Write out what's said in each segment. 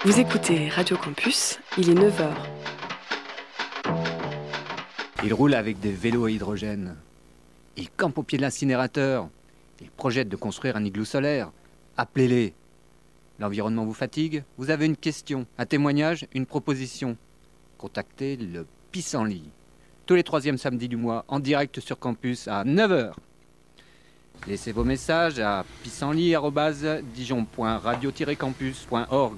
Vous écoutez Radio Campus, il est 9 heures. Ils roulent avec des vélos à hydrogène. Ils campent au pied de l'incinérateur. Ils projettent de construire un igloo solaire. Appelez-les. L'environnement vous fatigue? Vous avez une question, un témoignage, une proposition? Contactez le Pissenlit. Tous les troisièmes samedis du mois, en direct sur campus à 9 heures. Laissez vos messages à pissenlit@dijon.radio-campus.org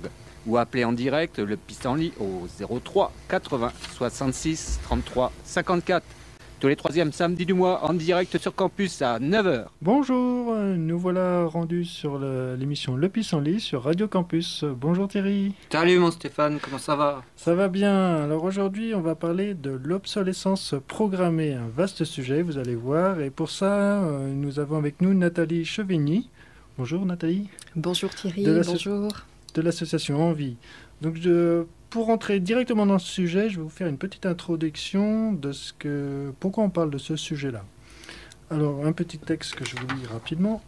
ou appelez en direct le Pissenlit au 03 80 66 33 54. Tous les troisièmes samedis du mois, en direct sur campus à 9 heures. Bonjour, nous voilà rendus sur l'émission Le Pissenlit sur Radio Campus. Bonjour Thierry. Salut mon Stéphane, comment ça va? Ça va bien. Alors aujourd'hui, on va parler de l'obsolescence programmée, un vaste sujet, vous allez voir. Et pour ça, nous avons avec nous Nathalie Chevigny. Bonjour Nathalie. Bonjour Thierry, bonjour. De l'association Envie. Donc pour rentrer directement dans ce sujet, je vais vous faire une petite introduction de pourquoi on parle de ce sujet-là. Alors, un petit texte que je vous lis rapidement.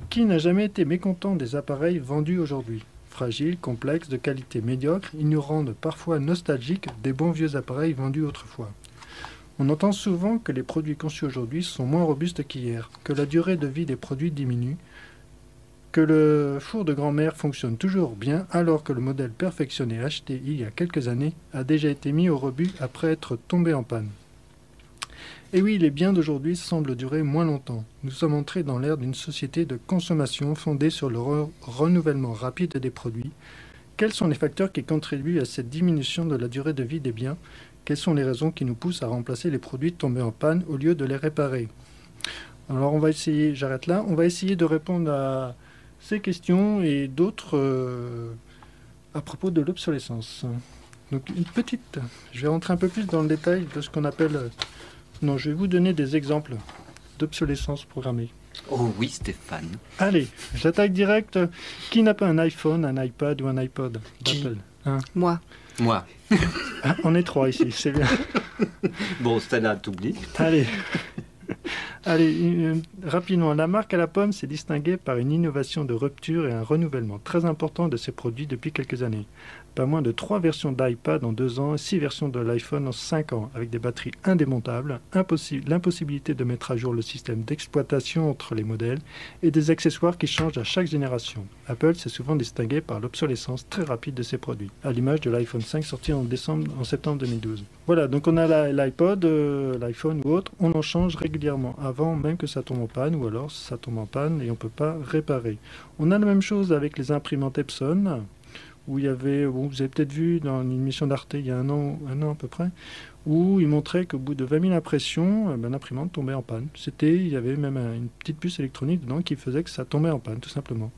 Qui n'a jamais été mécontent des appareils vendus aujourd'hui? Fragiles, complexes, de qualité médiocre, ils nous rendent parfois nostalgiques des bons vieux appareils vendus autrefois. On entend souvent que les produits conçus aujourd'hui sont moins robustes qu'hier, que la durée de vie des produits diminue, que le four de grand-mère fonctionne toujours bien alors que le modèle perfectionné acheté il y a quelques années a déjà été mis au rebut après être tombé en panne. Et oui, les biens d'aujourd'hui semblent durer moins longtemps. Nous sommes entrés dans l'ère d'une société de consommation fondée sur le renouvellement rapide des produits. Quels sont les facteurs qui contribuent à cette diminution de la durée de vie des biens? Quelles sont les raisons qui nous poussent à remplacer les produits tombés en panne au lieu de les réparer? Alors on va essayer, j'arrête là, on va essayer de répondre à ces questions et d'autres à propos de l'obsolescence. Donc je vais rentrer un peu plus dans le détail de ce qu'on appelle... Non, je vais vous donner des exemples d'obsolescence programmée. Oh oui Stéphane. Allez, j'attaque direct. Qui n'a pas un iPhone, un iPad ou un iPod d'Apple? Moi. Ah, on est trois ici, c'est bien. Bon, celle-là, t'oublies. Allez, rapidement, la marque à la pomme s'est distinguée par une innovation de rupture et un renouvellement très important de ses produits depuis quelques années. Pas moins de 3 versions d'iPad en 2 ans et 6 versions de l'iPhone en 5 ans, avec des batteries indémontables, l'impossibilité de mettre à jour le système d'exploitation entre les modèles et des accessoires qui changent à chaque génération. Apple s'est souvent distingué par l'obsolescence très rapide de ses produits, à l'image de l'iPhone 5 sorti en septembre 2012. Voilà, donc on a l'iPod, l'iPhone ou autre, on en change régulièrement, avant même que ça tombe en panne, ou alors ça tombe en panne et on ne peut pas réparer. On a la même chose avec les imprimantes Epson, où il y avait, vous avez peut-être vu dans une émission d'Arte il y a un an à peu près, où il montrait qu'au bout de 20 000 impressions, l'imprimante tombait en panne. Il y avait même une petite puce électronique dedans qui faisait que ça tombait en panne, tout simplement.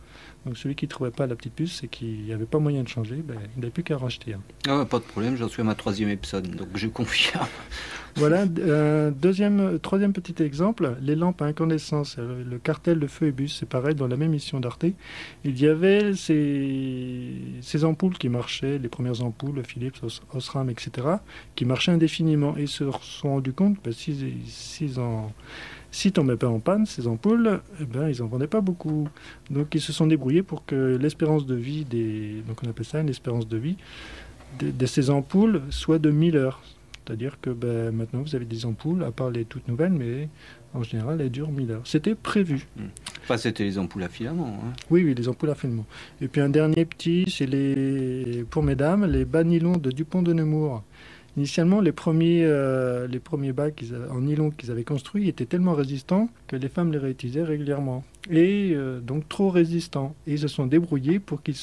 Donc celui qui ne trouvait pas la petite puce et qui n'y avait pas moyen de changer, il n'avait plus qu'à racheter. Ah, pas de problème, j'en suis à ma 3e Epson, donc je confirme. Voilà, troisième petit exemple, les lampes à incandescence, le cartel de Phoebus, c'est pareil, dans la même émission d'Arte, il y avait ces ampoules qui marchaient, les premières ampoules, Philips, Osram, etc., qui marchaient indéfiniment, et ils se sont rendus compte que s'ils tombaient pas en panne, ces ampoules, ils en vendaient pas beaucoup. Donc ils se sont débrouillés pour que l'espérance de vie donc on appelle ça une espérance de vie de ces ampoules soit de 1000 heures. C'est-à-dire que maintenant vous avez des ampoules, à part les toutes nouvelles, mais en général elles durent 1000 heures. C'était prévu. Enfin, c'était les ampoules à filament. Hein. Oui, les ampoules à filament. Et puis un dernier petit, c'est pour mesdames, les bas nylons de Dupont de Nemours. Initialement, les premiers bas en nylon qu'ils avaient construits étaient tellement résistants que les femmes les réutilisaient régulièrement. Et donc trop résistants. Et ils se sont débrouillés pour qu'ils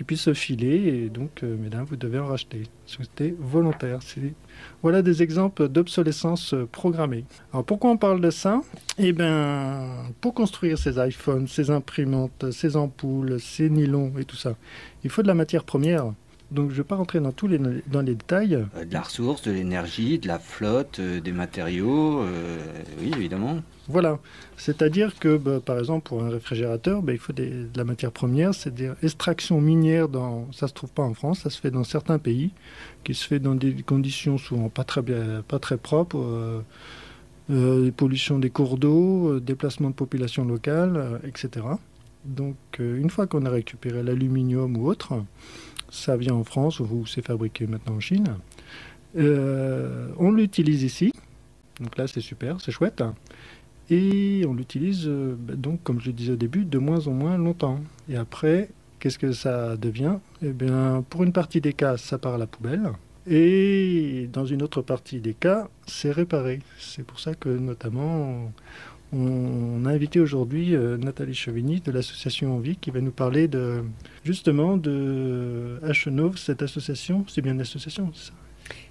puissent se filer. Et donc, mesdames, vous devez en racheter. C'était volontaire. Voilà des exemples d'obsolescence programmée. Alors, pourquoi on parle de ça? Pour construire ces iPhones, ces imprimantes, ces ampoules, ces nylons et tout ça, il faut de la matière première. Donc je ne vais pas rentrer dans les détails. De la ressource, de l'énergie, de la flotte, des matériaux, oui évidemment. Voilà, c'est-à-dire que par exemple pour un réfrigérateur, il faut de la matière première, c'est-à-dire extraction minière, ça ne se trouve pas en France, ça se fait dans certains pays, qui se fait dans des conditions souvent pas très propres, pollution des cours d'eau, déplacement de population locale, etc. Donc, une fois qu'on a récupéré l'aluminium ou autre, ça vient en France ou c'est fabriqué maintenant en Chine. On l'utilise ici. Donc là, c'est super, c'est chouette. Et on l'utilise, donc, comme je le disais au début, de moins en moins longtemps. Et après, qu'est-ce que ça devient? Eh bien, pour une partie des cas, ça part à la poubelle. Et dans une autre partie des cas, c'est réparé. C'est pour ça que, notamment, on a invité aujourd'hui Nathalie Chevigny de l'association Envie qui va nous parler justement de H9, cette association. C'est bien une association, c'est ça?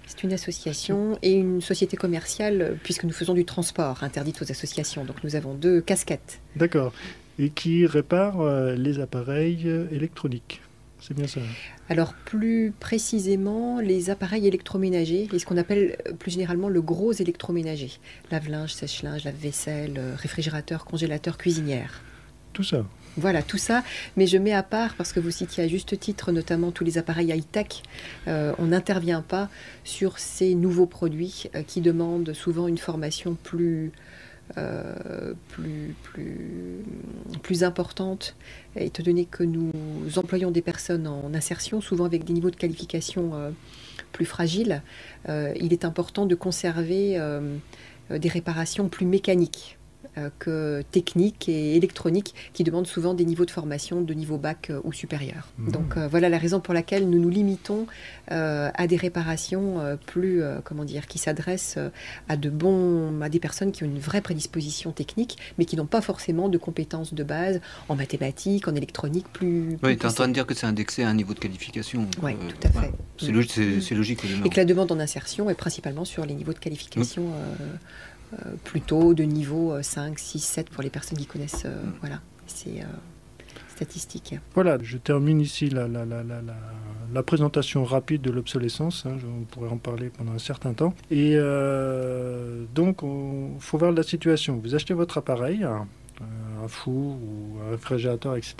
C'est une association et une société commerciale, puisque nous faisaux du transport, interdite aux associations. Donc nous avons 2 casquettes. D'accord. Et qui répare les appareils électroniques. C'est bien ça? Alors plus précisément, les appareils électroménagers et ce qu'on appelle plus généralement le gros électroménager. Lave-linge, sèche-linge, lave-vaisselle, réfrigérateur, congélateur, cuisinière. Tout ça. Voilà, tout ça, mais je mets à part, parce que vous citiez à juste titre, notamment tous les appareils high-tech, on n'intervient pas sur ces nouveaux produits qui demandent souvent une formation plus importante, étant donné que nous employons des personnes en insertion, souvent avec des niveaux de qualification plus fragiles. Il est important de conserver des réparations plus mécaniques que techniques et électroniques qui demandent souvent des niveaux de formation de niveau bac ou supérieur. Donc voilà la raison pour laquelle nous nous limitons à des réparations qui s'adressent à des personnes qui ont une vraie prédisposition technique mais qui n'ont pas forcément de compétences de base en mathématiques, en électronique plus Oui, tu es en train de dire que c'est indexé à un niveau de qualification. Oui, tout à fait. C'est logique. Et que la demande en insertion est principalement sur les niveaux de qualification plutôt de niveau 5, 6, 7 pour les personnes qui connaissent ces statistiques. Voilà, je termine ici la présentation rapide de l'obsolescence. On pourrait en parler pendant un certain temps. Et donc, il faut voir la situation. Vous achetez votre appareil, un four ou un réfrigérateur, etc.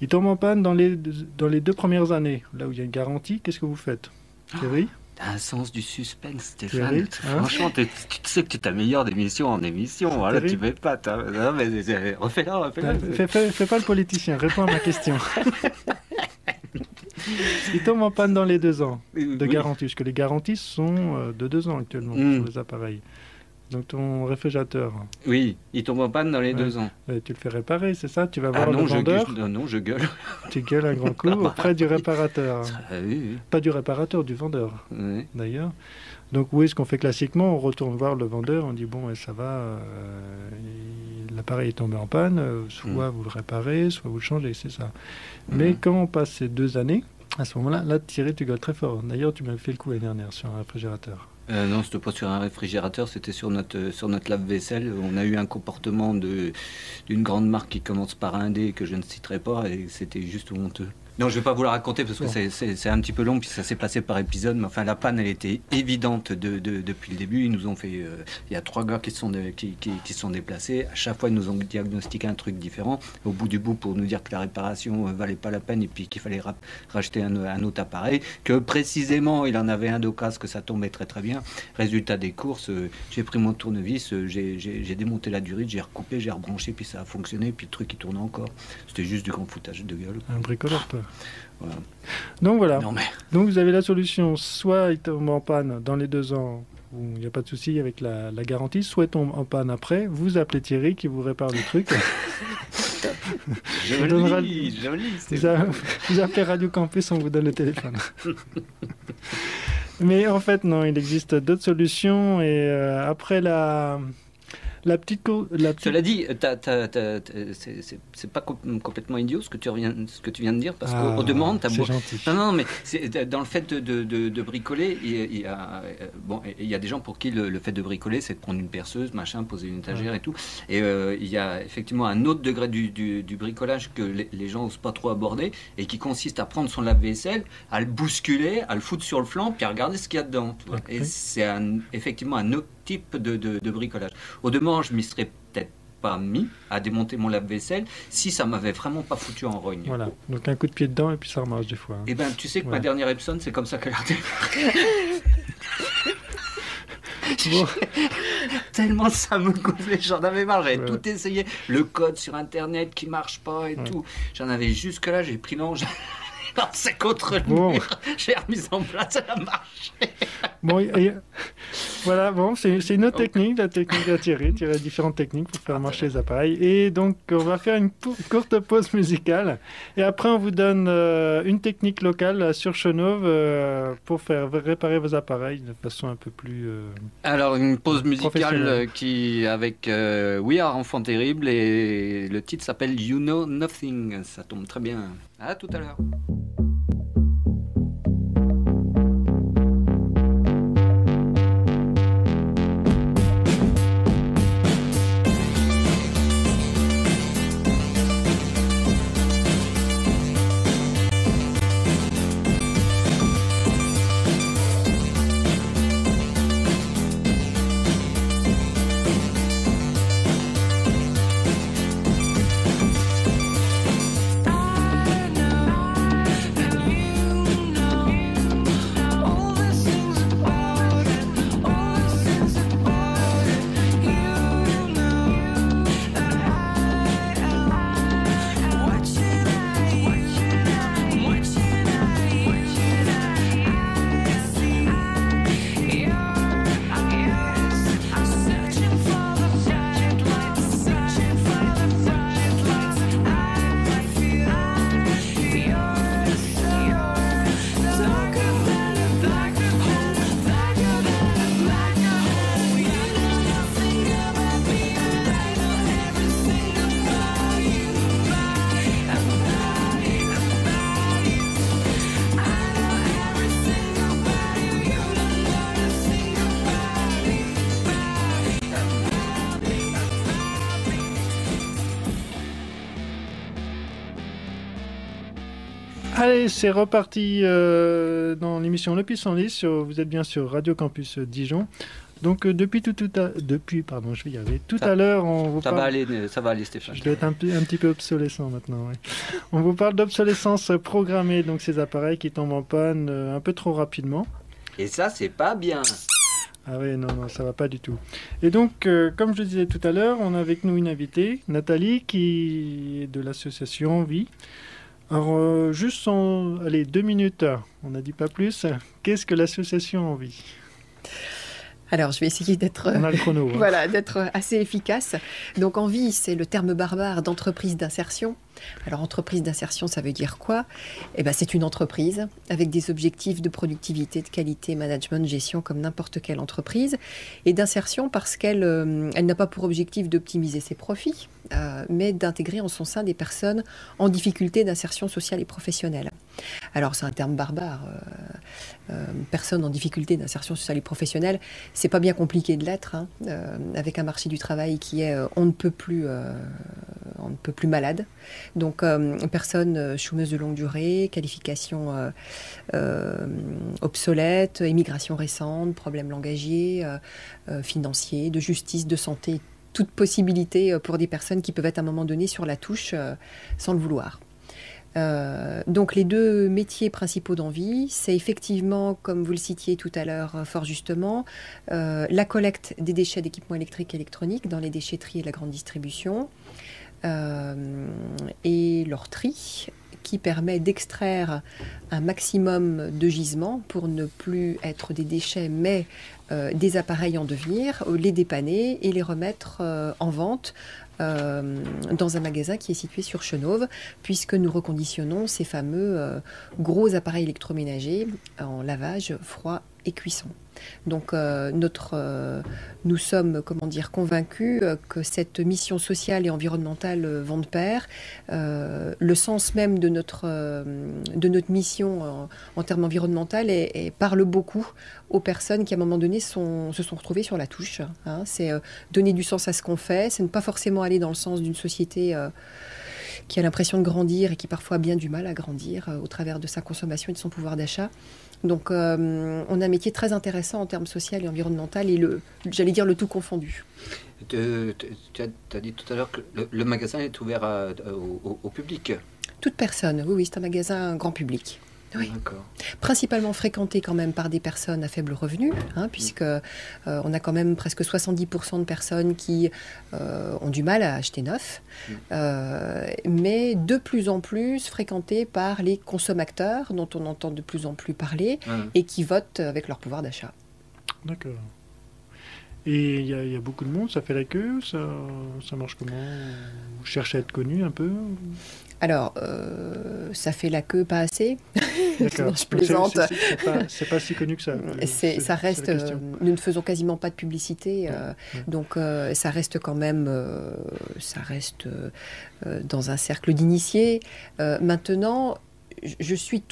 Il tombe en panne dans les 2 premières années, là où il y a une garantie. Qu'est-ce que vous faites, Thierry? T'as un sens du suspense, Stéphane. Franchement, tu sais que tu t'améliores d'émission en émission. Voilà, tu mets pas. Non, mais refais-la. Fais pas le politicien, réponds à ma question. Il tombe en panne dans les 2 ans de garantie, puisque les garanties sont de 2 ans actuellement sur les appareils. Donc ton réfrigérateur. Oui, il tombe en panne dans les 2 ans. Tu le fais réparer, c'est ça? Tu vas voir le vendeur. Non, je gueule. Tu gueules un grand coup auprès du réparateur. Oui. Pas du réparateur, du vendeur, d'ailleurs. Donc où est-ce qu'on fait classiquement? On retourne voir le vendeur, on dit bon, ça va, l'appareil est tombé en panne, soit vous le réparez, soit vous le changez, c'est ça. Mais quand on passe ces 2 années, à ce moment-là, Thierry, tu gueules très fort. D'ailleurs, tu m'as fait le coup l'année dernière sur un réfrigérateur. Non, c'était pas sur un réfrigérateur, c'était sur notre lave-vaisselle. On a eu un comportement d'une grande marque qui commence par un D que je ne citerai pas et c'était juste honteux. Non, je ne vais pas vous la raconter parce que c'est un petit peu long puis ça s'est passé par épisode. Mais enfin, la panne, elle était évidente depuis le début. Ils nous ont fait... Il y a 3 gars qui se sont déplacés. À chaque fois, ils nous ont diagnostiqué un truc différent. Au bout du bout, pour nous dire que la réparation valait pas la peine et puis qu'il fallait racheter un autre appareil. Que précisément, il en avait un d'occasion, que ça tombait très très bien. Résultat des courses, j'ai pris mon tournevis, j'ai démonté la durite, j'ai recoupé, j'ai rebranché, puis ça a fonctionné. Puis le truc, il tournait encore. C'était juste du grand foutage de gueule. Un bricoleur, quoi. Voilà. Donc voilà. Non, mais... Donc vous avez la solution, soit il tombe en panne dans les 2 ans où il n'y a pas de souci avec la garantie, soit il tombe en panne après, vous appelez Thierry qui vous répare le truc. Joli. Vous appelez Radio Campus, on vous donne le téléphone. Mais en fait, non, il existe d'autres solutions et après la petite... Cela dit, c'est pas complètement idiot ce que tu viens de dire, parce qu'on demande... C'est gentil. Non, mais dans le fait de bricoler, il y a des gens pour qui le fait de bricoler, c'est de prendre une perceuse, machin, poser une étagère et tout. Et il y a effectivement un autre degré du bricolage que les gens n'osent pas trop aborder, et qui consiste à prendre son lave-vaisselle, à le bousculer, à le foutre sur le flanc, puis à regarder ce qu'il y a dedans. Tu vois. Et c'est effectivement un autre type de bricolage. Au demeurant, je m'y serais peut-être pas mis à démonter mon lave-vaisselle si ça m'avait vraiment pas foutu en rogne. Voilà, donc un coup de pied dedans et puis ça remarche des fois. Eh ben, tu sais que ma dernière Epson, c'est comme ça qu'elle a démarré. Bon. Tellement ça me gonflait, j'en avais marre, j'avais Ouais. tout essayé. Le code sur internet qui marche pas et tout. J'en avais jusque-là, j'ai pris l'ange. C'est contre le Bon. mur. J'ai remis en place, ça a marché. Bon, voilà, bon, c'est une autre technique, la technique à tirer différentes techniques pour faire marcher les appareils. Et donc, on va faire une courte pause musicale. Et après, on vous donne une technique locale sur Chenôve pour faire réparer vos appareils de façon un peu plus... Alors, une pause musicale Professionnel. qui avec We Are Enfant Terrible et le titre s'appelle You Know Nothing. Ça tombe très bien. À tout à l'heure. Allez, c'est reparti dans l'émission Le Pissenlit. Vous êtes bien sur Radio Campus Dijon. Donc depuis tout à l'heure, on vous Ça parle... va aller, Stéphane. Je dois être un petit peu obsolescent maintenant. Ouais. On vous parle d'obsolescence programmée, donc ces appareils qui tombent en panne un peu trop rapidement. Et ça, c'est pas bien. Ah oui, non, ça va pas du tout. Et donc, comme je le disais tout à l'heure, on a avec nous une invitée, Nathalie, qui est de l'association Vie. Alors, juste en 2 minutes, on n'a dit pas plus. Qu'est-ce que l'association Vie ? Alors, je vais essayer d'être On a le chrono. Hein. voilà, d'être assez efficace. Donc, Envie, c'est le terme barbare d'entreprise d'insertion. Alors, entreprise d'insertion, ça veut dire quoi ? Eh ben, c'est une entreprise avec des objectifs de productivité, de qualité, management, gestion, comme n'importe quelle entreprise. Et d'insertion parce qu'elle elle n'a pas pour objectif d'optimiser ses profits, mais d'intégrer en son sein des personnes en difficulté d'insertion sociale et professionnelle. Alors, c'est un terme barbare. Personne en difficulté d'insertion sociale et professionnelle, c'est pas bien compliqué de l'être, hein, avec un marché du travail qui est on ne peut plus malade. Donc, personnes chômeuses de longue durée, qualification obsolète, immigration récente, problèmes langagiers, financiers, de justice, de santé, toute possibilité pour des personnes qui peuvent être à un moment donné sur la touche sans le vouloir. Donc les 2 métiers principaux d'Envie, c'est effectivement, comme vous le citiez tout à l'heure fort justement, la collecte des déchets d'équipements électriques et électroniques dans les déchetteries et la grande distribution, et leur tri, qui permet d'extraire un maximum de gisements pour ne plus être des déchets, mais des appareils en devenir, les dépanner et les remettre en vente dans un magasin qui est situé sur Chenôve, puisque nous reconditionnons ces fameux gros appareils électroménagers en lavage, froid et cuisson. Donc nous sommes convaincus que cette mission sociale et environnementale vont de pair. Le sens même de notre mission en termes environnementaux parle beaucoup aux personnes qui à un moment donné se sont retrouvées sur la touche. Hein. C'est donner du sens à ce qu'on fait, c'est ne pas forcément aller dans le sens d'une société qui a l'impression de grandir et qui parfois a bien du mal à grandir au travers de sa consommation et de son pouvoir d'achat. Donc, on a un métier très intéressant en termes social et environnemental et j'allais dire le tout confondu. Tu as dit tout à l'heure que le magasin est ouvert au public. Toute personne, oui, c'est un magasin grand public. Oui. D'accord. Principalement fréquenté quand même par des personnes à faible revenu, puisque on a quand même presque 70% de personnes qui ont du mal à acheter neuf, mais de plus en plus fréquenté par les consommateurs dont on entend de plus en plus parler et qui votent avec leur pouvoir d'achat. D'accord. Et il y a beaucoup de monde, ça fait la queue, ça marche comment? Vous cherchez à être connu un peu? Alors, ça fait la queue pas assez. D'accord. Non, je plaisante. C'est pas si connu que ça. Ça reste. Nous ne faisons quasiment pas de publicité, donc ça reste quand même. Ça reste dans un cercle d'initiés. Maintenant. Je suis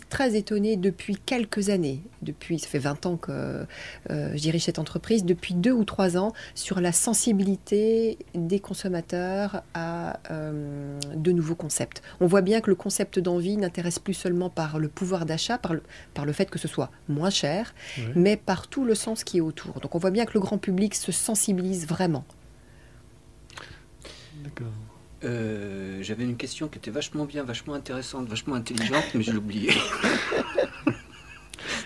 très étonnée depuis quelques années, ça fait 20 ans que je dirige cette entreprise, depuis 2 ou 3 ans, sur la sensibilité des consommateurs à de nouveaux concepts. On voit bien que le concept d'envie n'intéresse plus seulement par le pouvoir d'achat, par le fait que ce soit moins cher, mais par tout le sens qui est autour. Donc on voit bien que le grand public se sensibilise vraiment. D'accord. J'avais une question qui était vachement bien, vachement intéressante, vachement intelligente, mais je l'ai oubliée.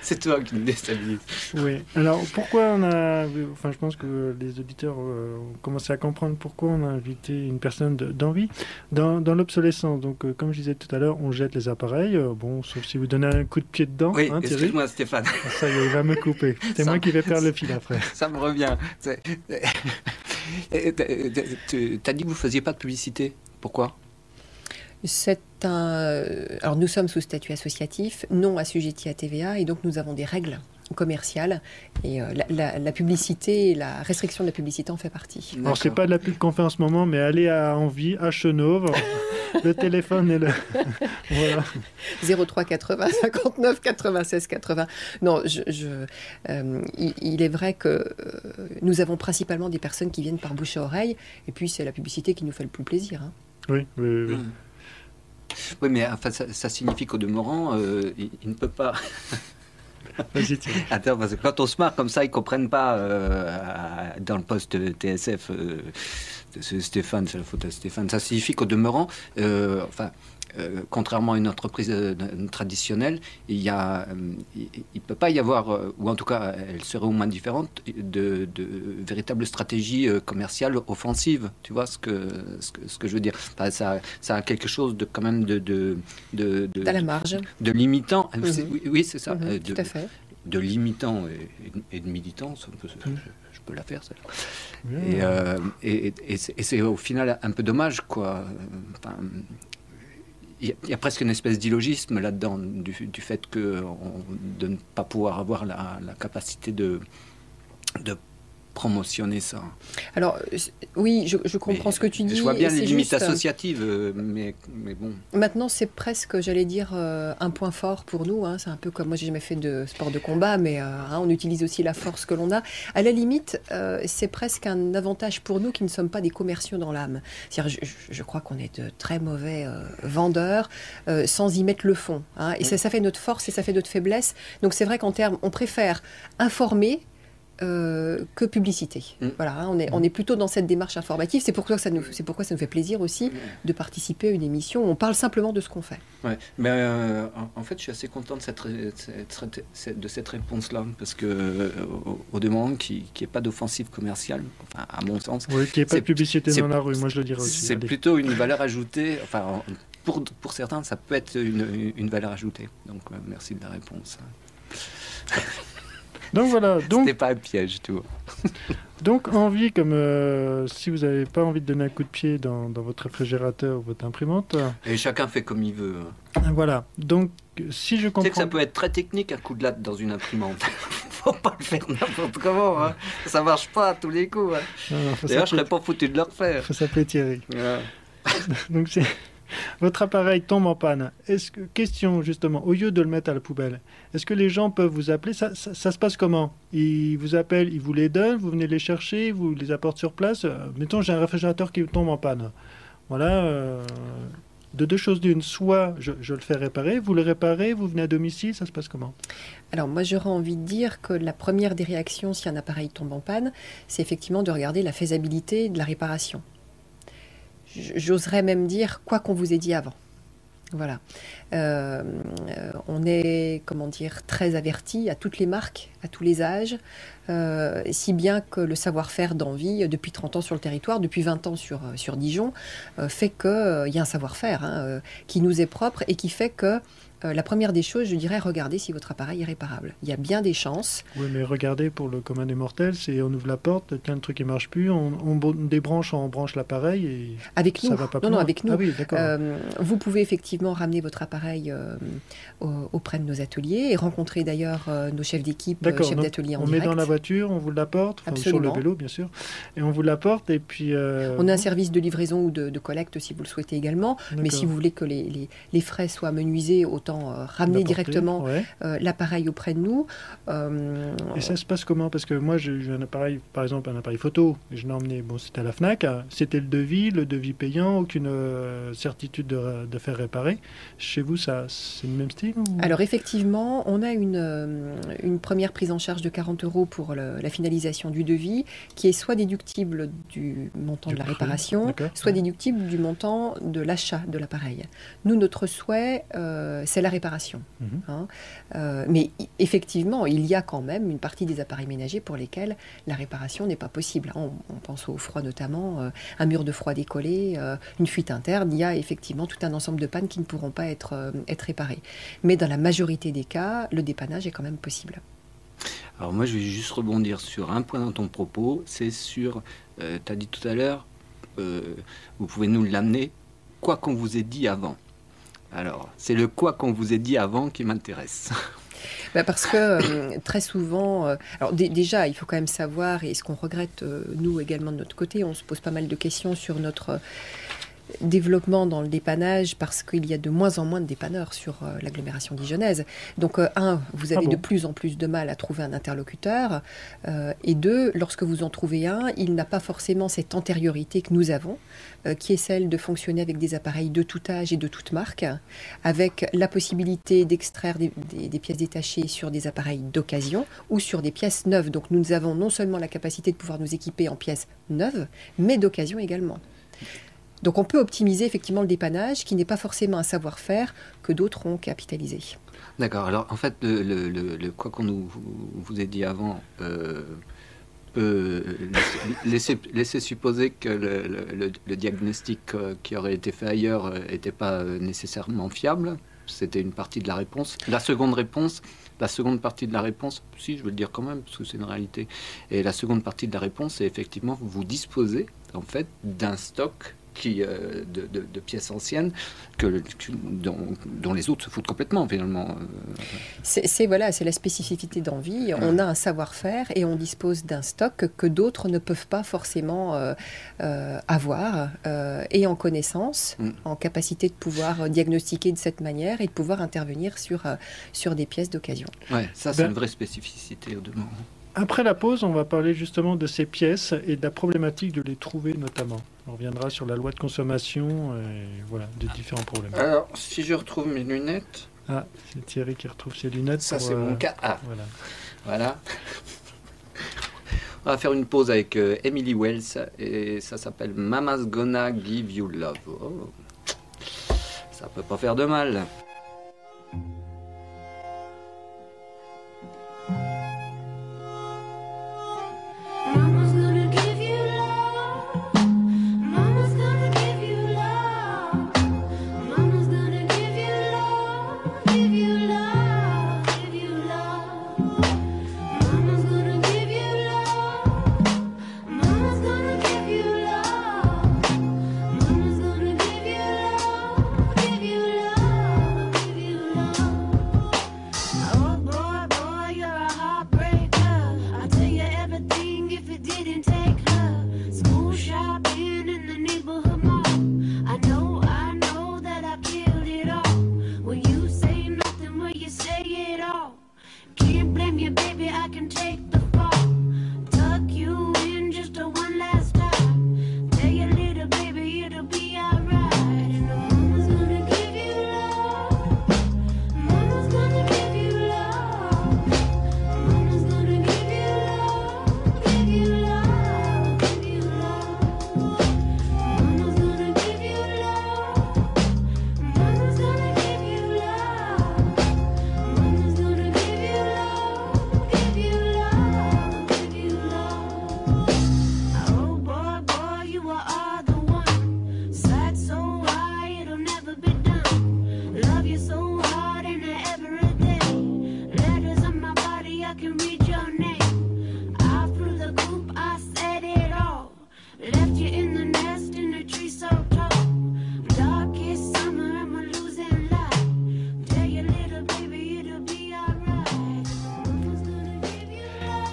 C'est toi qui me déstabilise. Oui. Alors, pourquoi on a... Enfin, je pense que les auditeurs ont commencé à comprendre pourquoi on a invité une personne d'envie dans l'obsolescence. Donc, comme je disais tout à l'heure, on jette les appareils. Bon, sauf si vous donnez un coup de pied dedans. Oui, Thierry. excuse-moi, Stéphane. Ça y est, il va me couper. C'est moi qui vais perdre le fil après. Ça me revient. T'as dit que vous faisiez pas de publicité. Pourquoi ? Alors nous sommes sous statut associatif, non assujettis à TVA, et donc nous avons des règles commerciales, et la publicité, la restriction de la publicité en fait partie. Alors c'est pas de la pub qu'on fait en ce moment, mais allez à Envie, à Chenauve, le téléphone est là. Voilà. 03 80 59 96 80. Non, il est vrai que nous avons principalement des personnes qui viennent par bouche à oreille, et puis c'est la publicité qui nous fait le plus plaisir. Oui. Oui, mais enfin, ça signifie qu'au demeurant, il ne peut pas... Vas-y, Attends, parce que quand on se marre comme ça, ils ne comprennent pas dans le poste TSF de Stéphane, c'est la faute à Stéphane. Ça signifie qu'au demeurant, contrairement à une entreprise traditionnelle, il ne peut pas y avoir, ou en tout cas elle serait au moins différente, de véritable stratégie commerciale offensive. Tu vois ce que je veux dire? Enfin, ça a quelque chose de quand même à la marge. De limitant. Oui, c'est ça. Tout à fait. De limitant et de militant, je peux la faire, celle-là. Et c'est au final un peu dommage, quoi. Enfin, il y a presque une espèce d'illogisme là-dedans, du fait de ne pas pouvoir avoir la capacité de promotionner ça. Alors, oui, je comprends ce que tu dis. Je vois bien les limites juste, associatives, mais bon. Maintenant, c'est presque, j'allais dire, un point fort pour nous. C'est un peu comme moi, j'ai jamais fait de sport de combat, mais on utilise aussi la force que l'on a. À la limite, c'est presque un avantage pour nous qui ne sommes pas des commerciaux dans l'âme. C'est-à-dire, je crois qu'on est de très mauvais vendeurs, sans y mettre le fond. Et ça fait notre force et ça fait notre faiblesse. Donc c'est vrai qu'en termes, on préfère informer que publicité. Voilà, on est plutôt dans cette démarche informative. C'est pourquoi ça nous fait plaisir aussi de participer à une émission où on parle simplement de ce qu'on fait. Ouais, mais en fait, je suis assez content de cette réponse-là, parce que au demeurant, qu'il n'y ait pas d'offensive commerciale, enfin, à mon sens. Oui, qu'il n'y ait pas de publicité dans la rue, moi je le dirais aussi. C'est plutôt une valeur ajoutée. Enfin, pour certains, ça peut être une valeur ajoutée. Donc, merci de la réponse. Donc voilà. C'était pas un piège, tout. Donc envie, comme si vous n'avez pas envie de donner un coup de pied dans votre réfrigérateur ou votre imprimante. Et chacun fait comme il veut. Voilà. Donc si je comprends. Tu sais que ça peut être très technique un coup de latte dans une imprimante. Faut pas le faire n'importe comment. Hein. Ça marche pas à tous les coups. Hein. D'ailleurs, je serais pas foutu de le refaire. Ça s'appelait Thierry. Voilà. Donc c'est. Votre appareil tombe en panne. Question justement, au lieu de le mettre à la poubelle, est-ce que les gens peuvent vous appeler? Ça se passe comment? Ils vous appellent, ils vous les donnent, vous venez les chercher, vous les apportez sur place. Mettons, j'ai un réfrigérateur qui tombe en panne. Voilà. De deux choses d'une. Soit je le fais réparer, vous le réparez, vous venez à domicile, ça se passe comment? Alors moi j'aurais envie de dire que la première des réactions si un appareil tombe en panne, c'est effectivement de regarder la faisabilité de la réparation. J'oserais même dire quoi qu'on vous ait dit avant. Voilà. On est, comment dire, très averti à toutes les marques, à tous les âges, si bien que le savoir-faire d'Envie, depuis 30 ans sur le territoire, depuis 20 ans sur Dijon, fait qu'il y a un savoir-faire qui nous est propre et qui fait que la première des choses, je dirais, regardez si votre appareil est réparable. Il y a bien des chances. Oui, mais regardez, pour le commun des mortels, c'est on ouvre la porte, tiens, le truc ne marche plus, on débranche, on branche l'appareil et avec nous. ça va pas plus Non, loin. avec nous. Ah oui, d'accord. Vous pouvez effectivement ramener votre appareil auprès de nos ateliers et rencontrer d'ailleurs nos chefs d'équipe, D'accord, chefs donc d'atelier en on direct. met dans la voiture, on vous l'apporte, enfin, sur le Absolument. vélo bien sûr, et on vous l'apporte et puis... On a un service de livraison ou de collecte si vous le souhaitez également, mais si vous voulez que les frais soient menuisés, autant ramener directement ouais. l'appareil auprès de nous. Et ça se passe comment? Parce que moi j'ai un appareil, par exemple un appareil photo, et je l'ai emmené, bon c'était à la FNAC, c'était le devis payant, aucune certitude de faire réparer. Chez vous, ça c'est le même style ou... Alors effectivement, on a une première prise en charge de 40 € pour la finalisation du devis, qui est soit déductible du montant de la réparation, soit déductible du montant de l'achat de l'appareil. Nous, notre souhait, c'est la réparation. Mais effectivement, il y a quand même une partie des appareils ménagers pour lesquels la réparation n'est pas possible. On pense au froid notamment, un mur de froid décollé, une fuite interne. Il y a effectivement tout un ensemble de pannes qui ne pourront pas être réparées. Mais dans la majorité des cas, le dépannage est quand même possible. Alors moi, je vais juste rebondir sur un point dans ton propos. C'est sur, tu as dit tout à l'heure, vous pouvez nous l'amener, quoi qu'on vous ait dit avant. Alors, c'est le quoi qu'on vous ait dit avant qui m'intéresse. Parce que très souvent, alors déjà, il faut quand même savoir, et ce qu'on regrette, nous également de notre côté, on se pose pas mal de questions sur notre développement dans le dépannage parce qu'il y a de moins en moins de dépanneurs sur l'agglomération dijonnaise. Donc, vous avez de plus en plus de mal à trouver un interlocuteur. Et deux, lorsque vous en trouvez un, il n'a pas forcément cette antériorité que nous avons, qui est celle de fonctionner avec des appareils de tout âge et de toute marque, avec la possibilité d'extraire des pièces détachées sur des appareils d'occasion ou sur des pièces neuves. Donc, nous avons non seulement la capacité de pouvoir nous équiper en pièces neuves, mais d'occasion également. Donc on peut optimiser effectivement le dépannage, qui n'est pas forcément un savoir-faire que d'autres ont capitalisé. D'accord. Alors en fait, le quoi qu'on vous ait dit avant peut laisser supposer que le diagnostic qui aurait été fait ailleurs n'était pas nécessairement fiable. C'était une partie de la réponse. La seconde partie de la réponse, si je veux le dire quand même, parce que c'est une réalité. Et la seconde partie de la réponse, c'est effectivement vous disposez en fait d'un stock de pièces anciennes dont les autres se foutent complètement finalement. C'est la spécificité d'Envie. On a un savoir-faire et on dispose d'un stock que d'autres ne peuvent pas forcément avoir et en connaissance, en capacité de pouvoir diagnostiquer de cette manière et de pouvoir intervenir sur des pièces d'occasion. Ouais, ça c'est une vraie spécificité au demeurant. Après la pause, on va parler justement de ces pièces et de la problématique de les trouver notamment. On reviendra sur la loi de consommation et voilà, des différents problèmes. Alors, si je retrouve mes lunettes... Ah, c'est Thierry qui retrouve ses lunettes. Ça, c'est mon cas. Ah, voilà. On va faire une pause avec Emily Wells et ça s'appelle Mama's Gonna Give You Love. Oh. Ça peut pas faire de mal.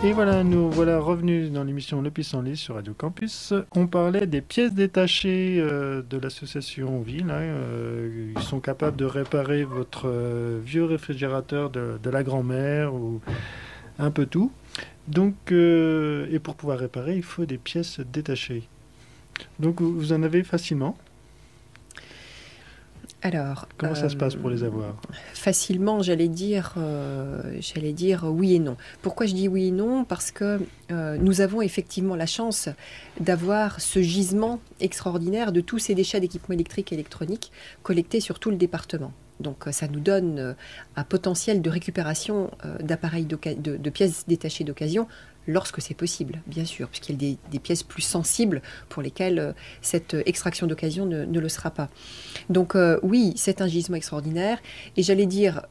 Et voilà, nous voilà revenus dans l'émission Le Pissenlit sur Radio Campus. On parlait des pièces détachées de l'association Ville. Ils sont capables de réparer votre vieux réfrigérateur de la grand-mère ou un peu tout. Donc, et pour pouvoir réparer, il faut des pièces détachées. Donc, vous en avez facilement. Alors, comment ça se passe pour les avoir? Facilement, j'allais dire oui et non. Pourquoi je dis oui et non? Parce que nous avons effectivement la chance d'avoir ce gisement extraordinaire de tous ces déchets d'équipements électriques et électroniques collectés sur tout le département. Donc ça nous donne un potentiel de récupération d'appareils de pièces détachées d'occasion lorsque c'est possible, bien sûr, puisqu'il y a des pièces plus sensibles pour lesquelles cette extraction d'occasion ne le sera pas. Donc oui, c'est un gisement extraordinaire, et j'allais dire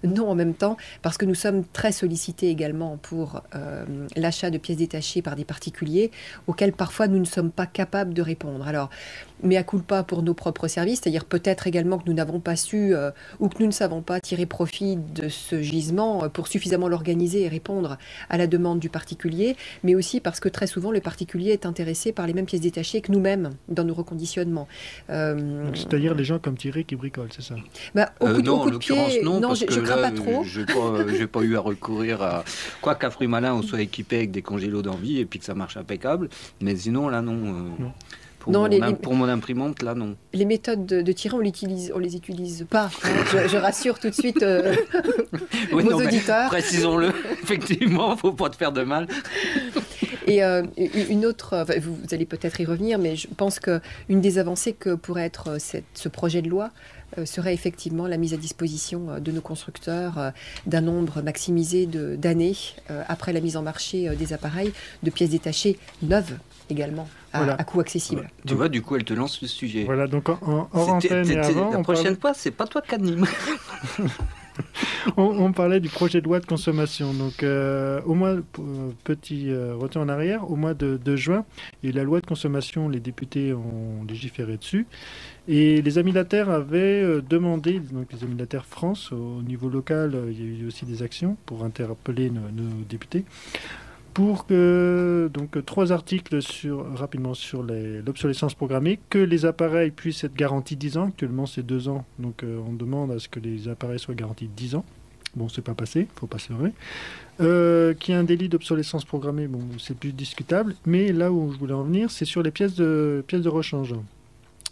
non en même temps, parce que nous sommes très sollicités également pour l'achat de pièces détachées par des particuliers, auxquels parfois nous ne sommes pas capables de répondre. Alors, mea culpa pour nos propres services, c'est-à-dire peut-être également que nous n'avons pas su ou que nous ne savons pas tirer profit de ce gisement pour suffisamment l'organiser et répondre à la demande du particulier, mais aussi parce que très souvent le particulier est intéressé par les mêmes pièces détachées que nous-mêmes dans nos reconditionnements. C'est-à-dire les gens comme Thierry qui bricolent, c'est ça? Non, en l'occurrence non, parce que je crains pas trop. Je n'ai pas eu à recourir à... Quoi qu'à Fruits Malins, on soit équipé avec des congélos d'envie et puis que ça marche impeccable, mais sinon là non. Non. Pour mon imprimante, là, non. Les méthodes de Thierry, on les utilise pas. Hein. Je rassure tout de suite oui, vos auditeurs. Précisons-le, effectivement, il ne faut pas te faire de mal. Et une autre, vous allez peut-être y revenir, mais je pense qu'une des avancées que pourrait être ce projet de loi serait effectivement la mise à disposition de nos constructeurs d'un nombre maximisé d'années après la mise en marché des appareils, de pièces détachées neuves également, à coût accessible. Tu vois, du coup, elle te lance le sujet. Voilà, donc hors antenne et avant... La prochaine fois, c'est pas toi qui anime. On parlait du projet de loi de consommation. Donc, au mois, petit retour en arrière, au mois de juin, il y a eu la loi de consommation, les députés ont légiféré dessus. Et les amilataires avaient demandé, donc les amilataires France, au niveau local, il y a eu aussi des actions pour interpeller nos députés, pour que, donc 3 articles rapidement sur l'obsolescence programmée, que les appareils puissent être garantis 10 ans, actuellement c'est 2 ans, donc on demande à ce que les appareils soient garantis 10 ans. Bon, c'est pas passé, faut pas se leurrer. Qu'il y ait un délit d'obsolescence programmée, bon, c'est plus discutable, mais là où je voulais en venir, c'est sur les pièces de rechange.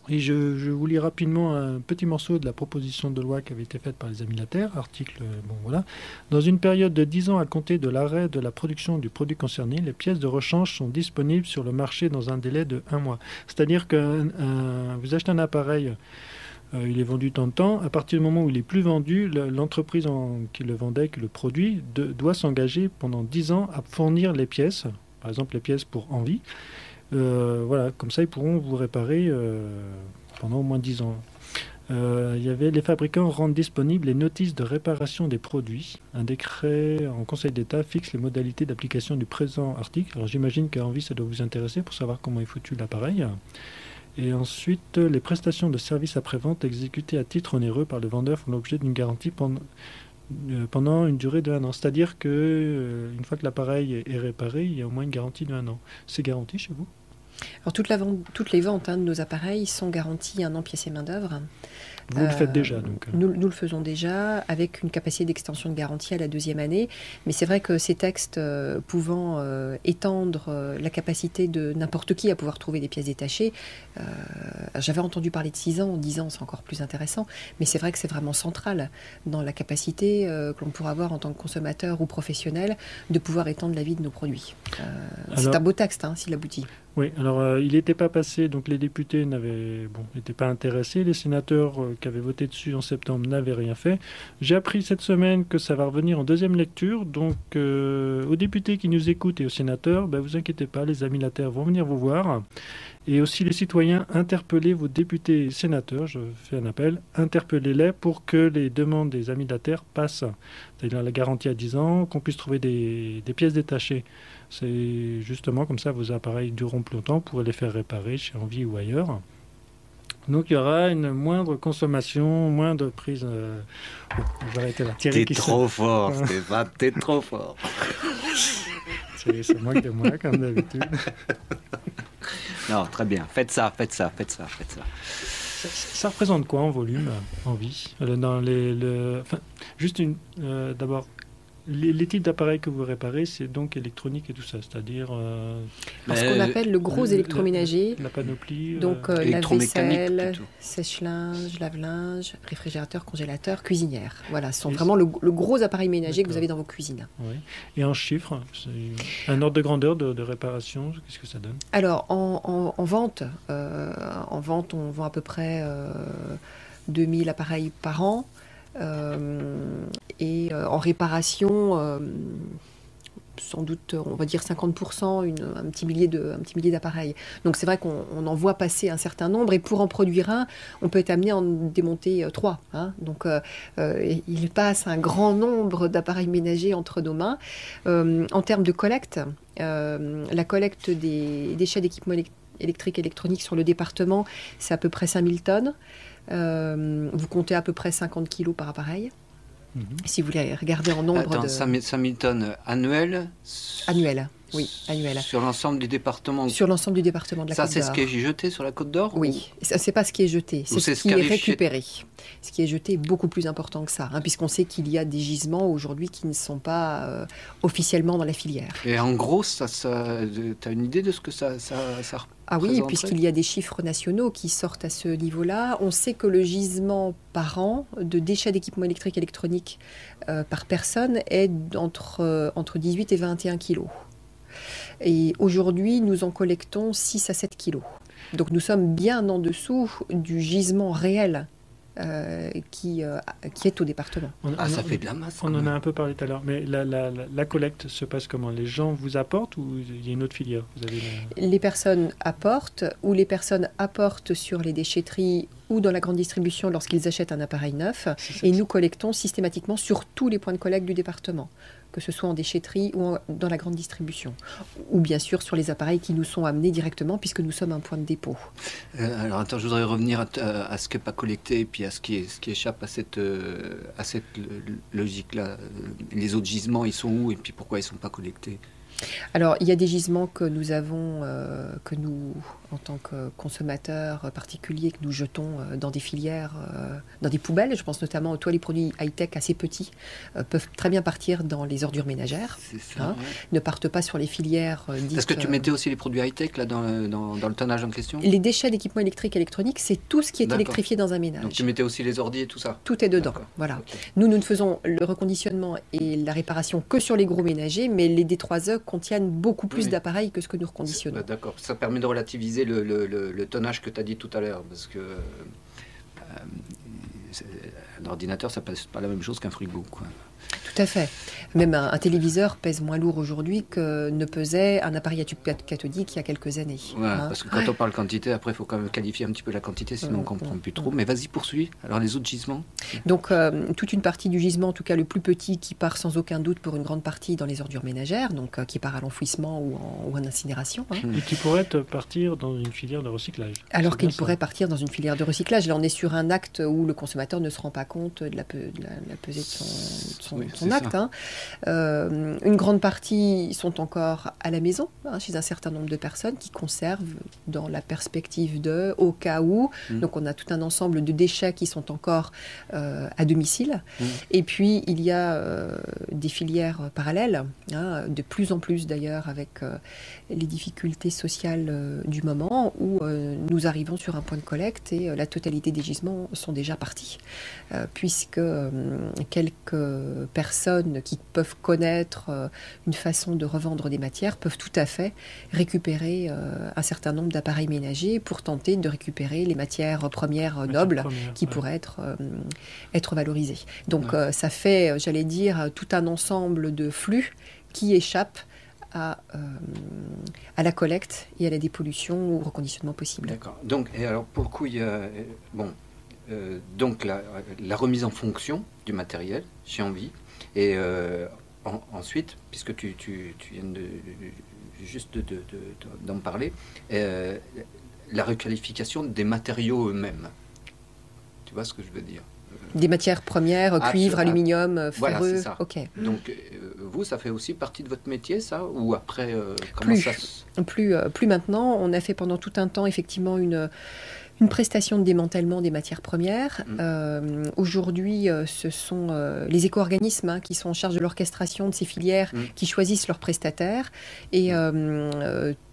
Et je vous lis rapidement un petit morceau de la proposition de loi qui avait été faite par les amilataires, article, voilà. Dans une période de 10 ans à compter de l'arrêt de la production du produit concerné, les pièces de rechange sont disponibles sur le marché dans un délai de 1 mois. C'est-à-dire que vous achetez un appareil, il est vendu tant de temps, à partir du moment où il est plus vendu, l'entreprise qui le vendait, qui le produit, doit s'engager pendant 10 ans à fournir les pièces, par exemple les pièces pour Envie. Voilà, comme ça ils pourront vous réparer pendant au moins 10 ans. Il y avait les fabricants rendent disponibles les notices de réparation des produits. Un décret en Conseil d'État fixe les modalités d'application du présent article. Alors j'imagine qu'à Envie ça doit vous intéresser pour savoir comment est foutu l'appareil. Et ensuite, les prestations de services après-vente exécutées à titre onéreux par le vendeur font l'objet d'une garantie pendant une durée de 1 an. C'est-à-dire qu'une fois que l'appareil est réparé, il y a au moins une garantie de 1 an. C'est garanti chez vous? Alors toutes les ventes de nos appareils sont garanties 1 an pièce et main d'œuvre. Vous le faites déjà donc. Nous le faisons déjà avec une capacité d'extension de garantie à la 2e année. Mais c'est vrai que ces textes pouvant étendre la capacité de n'importe qui à pouvoir trouver des pièces détachées, j'avais entendu parler de 6 ans, 10 ans c'est encore plus intéressant, mais c'est vrai que c'est vraiment central dans la capacité que l'on pourra avoir en tant que consommateur ou professionnel de pouvoir étendre la vie de nos produits. C'est un beau texte s'il aboutit. Oui, alors il n'était pas passé, donc les députés n'étaient pas intéressés, les sénateurs qui avaient voté dessus en septembre n'avaient rien fait. J'ai appris cette semaine que ça va revenir en 2e lecture, donc aux députés qui nous écoutent et aux sénateurs, vous inquiétez pas, les amilataires vont venir vous voir. Et aussi les citoyens, interpellez vos députés et sénateurs, je fais un appel, interpellez-les pour que les demandes des amilataires passent. C'est-à-dire la garantie à 10 ans, qu'on puisse trouver des pièces détachées. C'est justement comme ça, vos appareils dureront plus longtemps, vous pourrez les faire réparer chez Envie ou ailleurs. Donc il y aura une moindre consommation, moins de prise. Bon, je vais arrêter là. Thierry T'es qui trop fort, Stéphane, t'es trop fort. se moque de moi, comme d'habitude. Non, très bien. Faites ça. Ça représente quoi en volume, en vie enfin, juste d'abord, les types d'appareils que vous réparez, c'est donc électronique et tout ça, c'est-à-dire Ce qu'on appelle le gros électroménager, la panoplie. donc électromécanique lave-vaisselle, plutôt. sèche-linge, lave-linge, réfrigérateur, congélateur, cuisinière. Voilà, ce sont vraiment le gros appareil ménager que vous avez dans vos cuisines. Oui. Et en chiffres, c'est un ordre de grandeur de réparation, qu'est-ce que ça donne? Alors, en vente, on vend à peu près 2000 appareils par an. Et en réparation, sans doute, on va dire 50%, un petit millier d'appareils. Donc c'est vrai qu'on en voit passer un certain nombre, et pour en produire un, on peut être amené à en démonter 3. Hein. Donc il passe un grand nombre d'appareils ménagers entre nos mains. En termes de collecte, la collecte des déchets d'équipements électriques et électroniques sur le département, c'est à peu près 5000 tonnes. Vous comptez à peu près 50 kilos par appareil. Si vous voulez regarder en nombre. Attends, 5000 tonnes annuelles. Annuelles, oui, annuelles. Sur l'ensemble du département. Sur l'ensemble du département de la Côte d'Or. Ça, c'est ce qui est jeté sur la Côte d'Or? Oui, c'est pas ce qui est jeté, c'est ce qui est récupéré. Ce qui est jeté est beaucoup plus important que ça, hein, puisqu'on sait qu'il y a des gisements aujourd'hui qui ne sont pas officiellement dans la filière. Et en gros, tu as une idée de ce que ça Ah oui, puisqu'il y a des chiffres nationaux qui sortent à ce niveau-là. On sait que le gisement par an de déchets d'équipements électriques et électroniques par personne est entre 18 et 21 kilos. Et aujourd'hui, nous en collectons 6 à 7 kilos. Donc nous sommes bien en dessous du gisement réel qui est au département. Ça fait de la masse. On en a un peu parlé tout à l'heure, mais la collecte se passe comment? Les gens vous apportent ou il y a une autre filière? Les personnes apportent, ou les personnes apportent sur les déchetteries ou dans la grande distribution lorsqu'ils achètent un appareil neuf, et nous collectons systématiquement sur tous les points de collecte du département, que ce soit en déchetterie ou dans la grande distribution, ou bien sûr sur les appareils qui nous sont amenés directement puisque nous sommes un point de dépôt. Alors attends, je voudrais revenir à ce qui n'est pas collecté et puis à ce qui échappe à cette logique-là. Les autres gisements, ils sont où et puis pourquoi ils ne sont pas collectés? Alors, il y a des gisements que nous avons, que nous, en tant que consommateurs particuliers, que nous jetons dans des filières, dans des poubelles. Je pense notamment aux les produits high-tech assez petits peuvent très bien partir dans les ordures ménagères. C'est ça, ouais. Ne partent pas sur les filières dites... Est-ce que tu mettais aussi les produits high-tech là, dans le tonnage en question? Les déchets d'équipements électriques et électroniques, c'est tout ce qui est électrifié dans un ménage. Donc tu mettais aussi les ordi et tout ça? Tout est dedans, voilà. Okay. Nous ne faisons le reconditionnement et la réparation que sur les gros ménagers, mais les D3E contiennent beaucoup plus d'appareils que ce que nous reconditionnons. D'accord, ça permet de relativiser le tonnage que tu as dit tout à l'heure, parce que un ordinateur, ça pèse pas la même chose qu'un frigo, quoi. Tout à fait. Même un téléviseur pèse moins lourd aujourd'hui que ne pesait un appareil à tube cathodique il y a quelques années. Ouais, parce que quand on parle quantité, après, il faut quand même qualifier un petit peu la quantité, sinon on ne comprend plus trop. Mais vas-y, poursuis. Alors, les autres gisements? Donc, toute une partie du gisement, en tout cas le plus petit, qui part sans aucun doute pour une grande partie dans les ordures ménagères, donc qui part à l'enfouissement ou en incinération. Et qui pourrait partir dans une filière de recyclage. Alors qu'il pourrait partir dans une filière de recyclage. Là, on est sur un acte où le consommateur ne se rend pas compte de la pesée de son acte. Hein. Une grande partie sont encore à la maison, chez un certain nombre de personnes qui conservent dans la perspective au cas où. Donc on a tout un ensemble de déchets qui sont encore à domicile. Et puis il y a des filières parallèles, de plus en plus d'ailleurs avec les difficultés sociales du moment, où nous arrivons sur un point de collecte et la totalité des gisements sont déjà partis, puisque quelques personnes qui peuvent connaître une façon de revendre des matières peuvent tout à fait récupérer un certain nombre d'appareils ménagers pour tenter de récupérer les matières premières nobles qui pourraient être valorisées. Donc ça fait, j'allais dire, tout un ensemble de flux qui échappent à la collecte et à la dépollution ou au reconditionnement possible. D'accord. Donc, et alors pour le coup, il y a, donc la remise en fonction du matériel chez Envie. Et ensuite, puisque tu viens juste d'en parler, la requalification des matériaux eux-mêmes. Tu vois ce que je veux dire? Des matières premières, cuivre, aluminium, ferreux. Voilà, c'est ça. Ok. Donc, vous, ça fait aussi partie de votre métier, ça? Ou après, plus maintenant. On a fait pendant tout un temps, effectivement, une prestation de démantèlement des matières premières. Aujourd'hui, ce sont les éco-organismes qui sont en charge de l'orchestration de ces filières, qui choisissent leurs prestataires. Et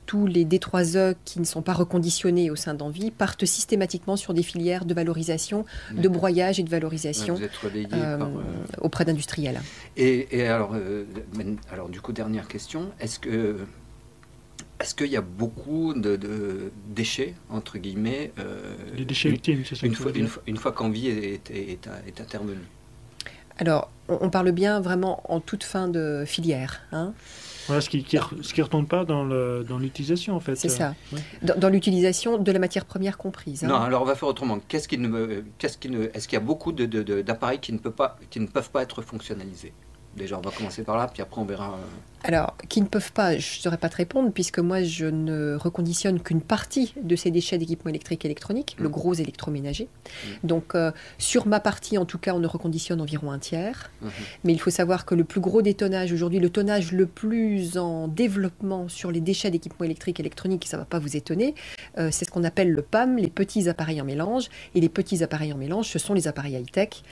tous les D3E qui ne sont pas reconditionnés au sein d'Envie partent systématiquement sur des filières de valorisation, de broyage et de valorisation auprès d'industriels. Et alors, du coup, dernière question, est-ce qu'il y a beaucoup de déchets, entre guillemets, les déchets ultimes, c'est ça une fois qu'Envie est intervenu? Alors, on parle bien vraiment en toute fin de filière, hein. Voilà, ce qui ne retourne pas dans l'utilisation, en fait. C'est ça. Ouais. Dans l'utilisation de la matière première comprise. Hein. Non, alors on va faire autrement. Est-ce qu'il y a beaucoup d'appareils qui ne peuvent pas être fonctionnalisés? Déjà, on va commencer par là, puis après on verra. Alors, qui ne peuvent pas, je ne saurais pas te répondre, puisque moi, je ne reconditionne qu'une partie de ces déchets d'équipements électriques et électroniques, le gros électroménager. Donc, sur ma partie, en tout cas, on ne reconditionne environ un tiers. Mais il faut savoir que le plus gros des tonnages, aujourd'hui, le tonnage le plus en développement sur les déchets d'équipements électriques et électroniques, ça ne va pas vous étonner, c'est ce qu'on appelle le PAM, les petits appareils en mélange. Et les petits appareils en mélange, ce sont les appareils high-tech,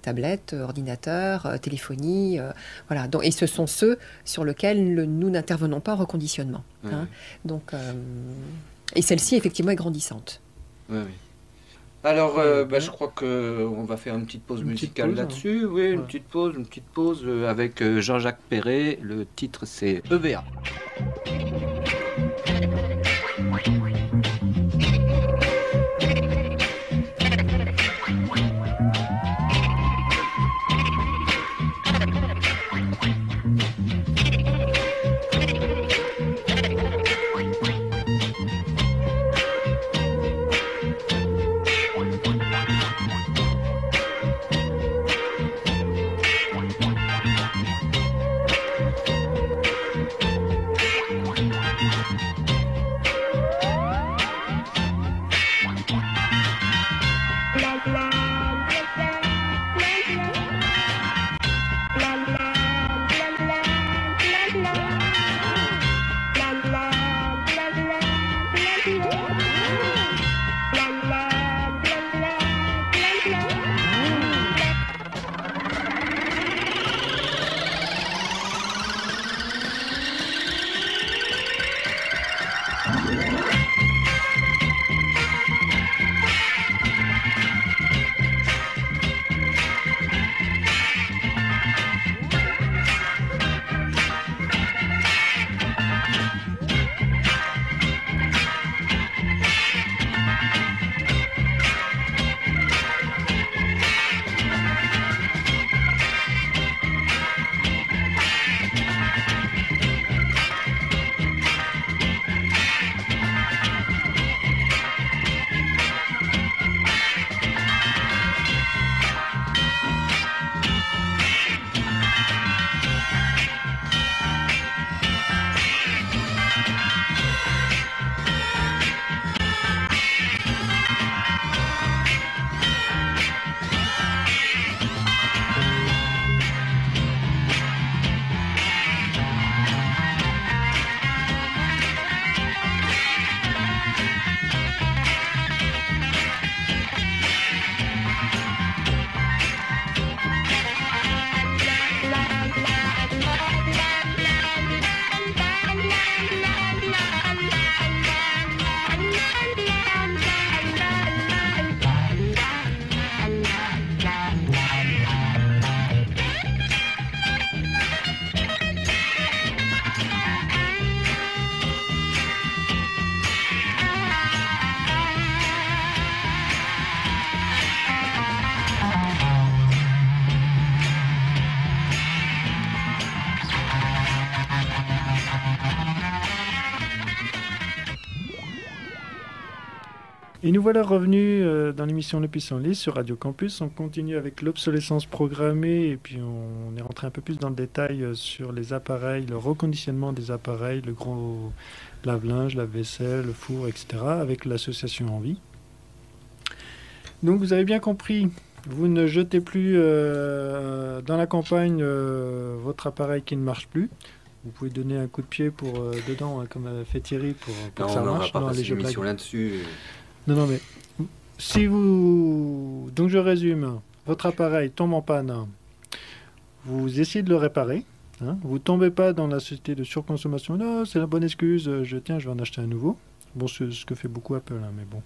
tablettes, ordinateurs, téléphonie, voilà. Donc, et ce sont ceux sur lesquels nous n'intervenons pas en reconditionnement. Hein. Donc, et celle-ci, effectivement, est grandissante. Oui. Alors, je crois qu'on va faire une petite pause musicale là-dessus. Hein. Oui, une petite pause avec Jean-Jacques Perret. Le titre, c'est EVA. Et nous voilà revenus dans l'émission Le Pissenlit sur Radio Campus. On continue avec l'obsolescence programmée et puis on est rentré un peu plus dans le détail sur les appareils, le reconditionnement des appareils, le gros lave-linge, lave-vaisselle, le four, etc. avec l'association Envie. Donc vous avez bien compris, vous ne jetez plus dans la campagne votre appareil qui ne marche plus. Vous pouvez donner un coup de pied pour dedans, hein, comme a fait Thierry, pour Non, que ça on marche. va pas Non, passer allez, je l'émission blague. là-dessus. Non, mais si vous... Donc je résume. Votre appareil tombe en panne. Vous essayez de le réparer. Hein, vous ne tombez pas dans la société de surconsommation. Non, c'est la bonne excuse. Je vais en acheter un nouveau. Bon, c'est ce que fait beaucoup Apple, hein, mais bon.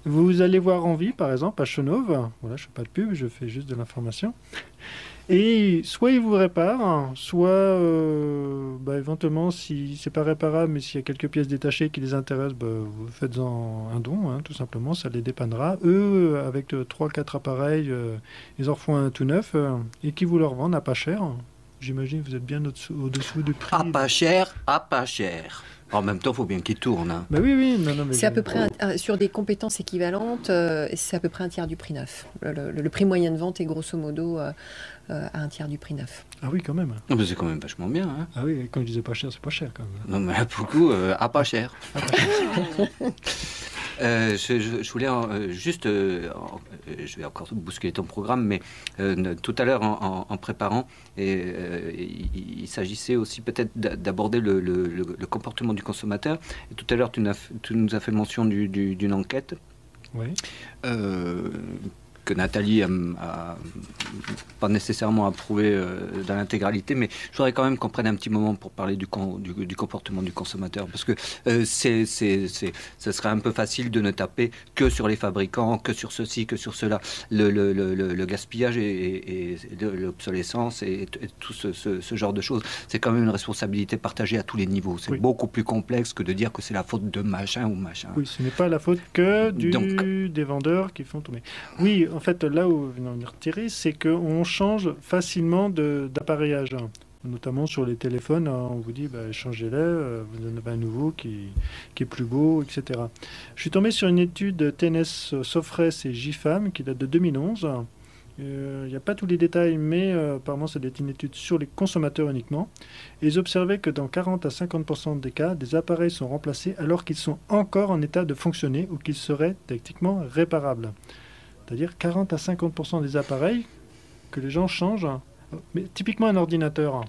Vous allez voir Envie, par exemple, à Chenauve. Voilà, je ne fais pas de pub, je fais juste de l'information. Et soit il vous répare, soit éventuellement, si c'est pas réparable, mais s'il y a quelques pièces détachées qui les intéressent, vous faites-en un don, hein, tout simplement, ça les dépannera. Eux, avec 3-4 appareils, ils en refont un tout neuf et qui vous le revendent à pas cher. J'imagine que vous êtes bien au-dessous du prix. Ah, pas cher, ah, pas cher. En même temps, il faut bien qu'il tourne. Hein. Bah oui, non, mais C'est à peu près, sur des compétences équivalentes, c'est à peu près un tiers du prix neuf. Le prix moyen de vente est grosso modo à un tiers du prix neuf. Ah oui, quand même. Non, mais c'est quand même vachement bien. Hein. Ah oui, quand je disais pas cher, c'est pas cher quand même. Non, mais là, pour le coup, ah, pas cher. Je voulais juste, je vais encore bousculer ton programme, mais tout à l'heure en préparant, il s'agissait aussi peut-être d'aborder le comportement du consommateur. Et tout à l'heure, tu nous as fait mention d'une enquête. Oui. Que Nathalie a pas nécessairement approuvé dans l'intégralité, mais je voudrais quand même qu'on prenne un petit moment pour parler du comportement du consommateur, parce que ce serait un peu facile de ne taper que sur les fabricants, que sur ceci, que sur cela. Le gaspillage et l'obsolescence et tout ce genre de choses, c'est quand même une responsabilité partagée à tous les niveaux. C'est beaucoup plus complexe que de dire que c'est la faute de machin ou machin. Oui, ce n'est pas la faute que des vendeurs qui font tourner. Oui, en fait, là où on est retiré, c'est qu'on change facilement d'appareillage. Notamment sur les téléphones, on vous dit changez-les, vous en avez un nouveau qui est plus beau, etc. Je suis tombé sur une étude TNS Sofres et GFAM qui date de 2011. Il n'y a pas tous les détails, mais apparemment c'est une étude sur les consommateurs uniquement. Et ils observaient que dans 40 à 50% des cas, des appareils sont remplacés alors qu'ils sont encore en état de fonctionner ou qu'ils seraient techniquement réparables. C'est-à-dire 40 à 50% des appareils que les gens changent. Mais typiquement un ordinateur.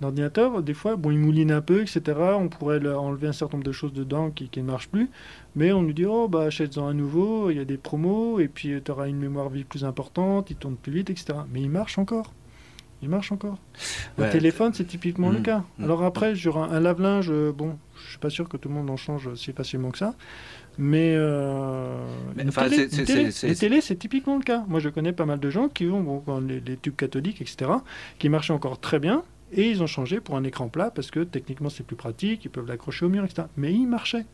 L'ordinateur, des fois, il mouline un peu, etc. On pourrait enlever un certain nombre de choses dedans qui ne marchent plus. Mais on nous dit, achète-en un nouveau, il y a des promos, et puis tu auras une mémoire vive plus importante, il tourne plus vite, etc. Mais il marche encore. Le téléphone, c'est typiquement le cas. Alors après, un lave-linge, je suis pas sûr que tout le monde en change si facilement que ça. Mais les télés, c'est typiquement le cas. Moi, je connais pas mal de gens qui ont les tubes cathodiques, etc., qui marchaient encore très bien, et ils ont changé pour un écran plat parce que techniquement, c'est plus pratique, ils peuvent l'accrocher au mur, etc. Mais ils marchaient.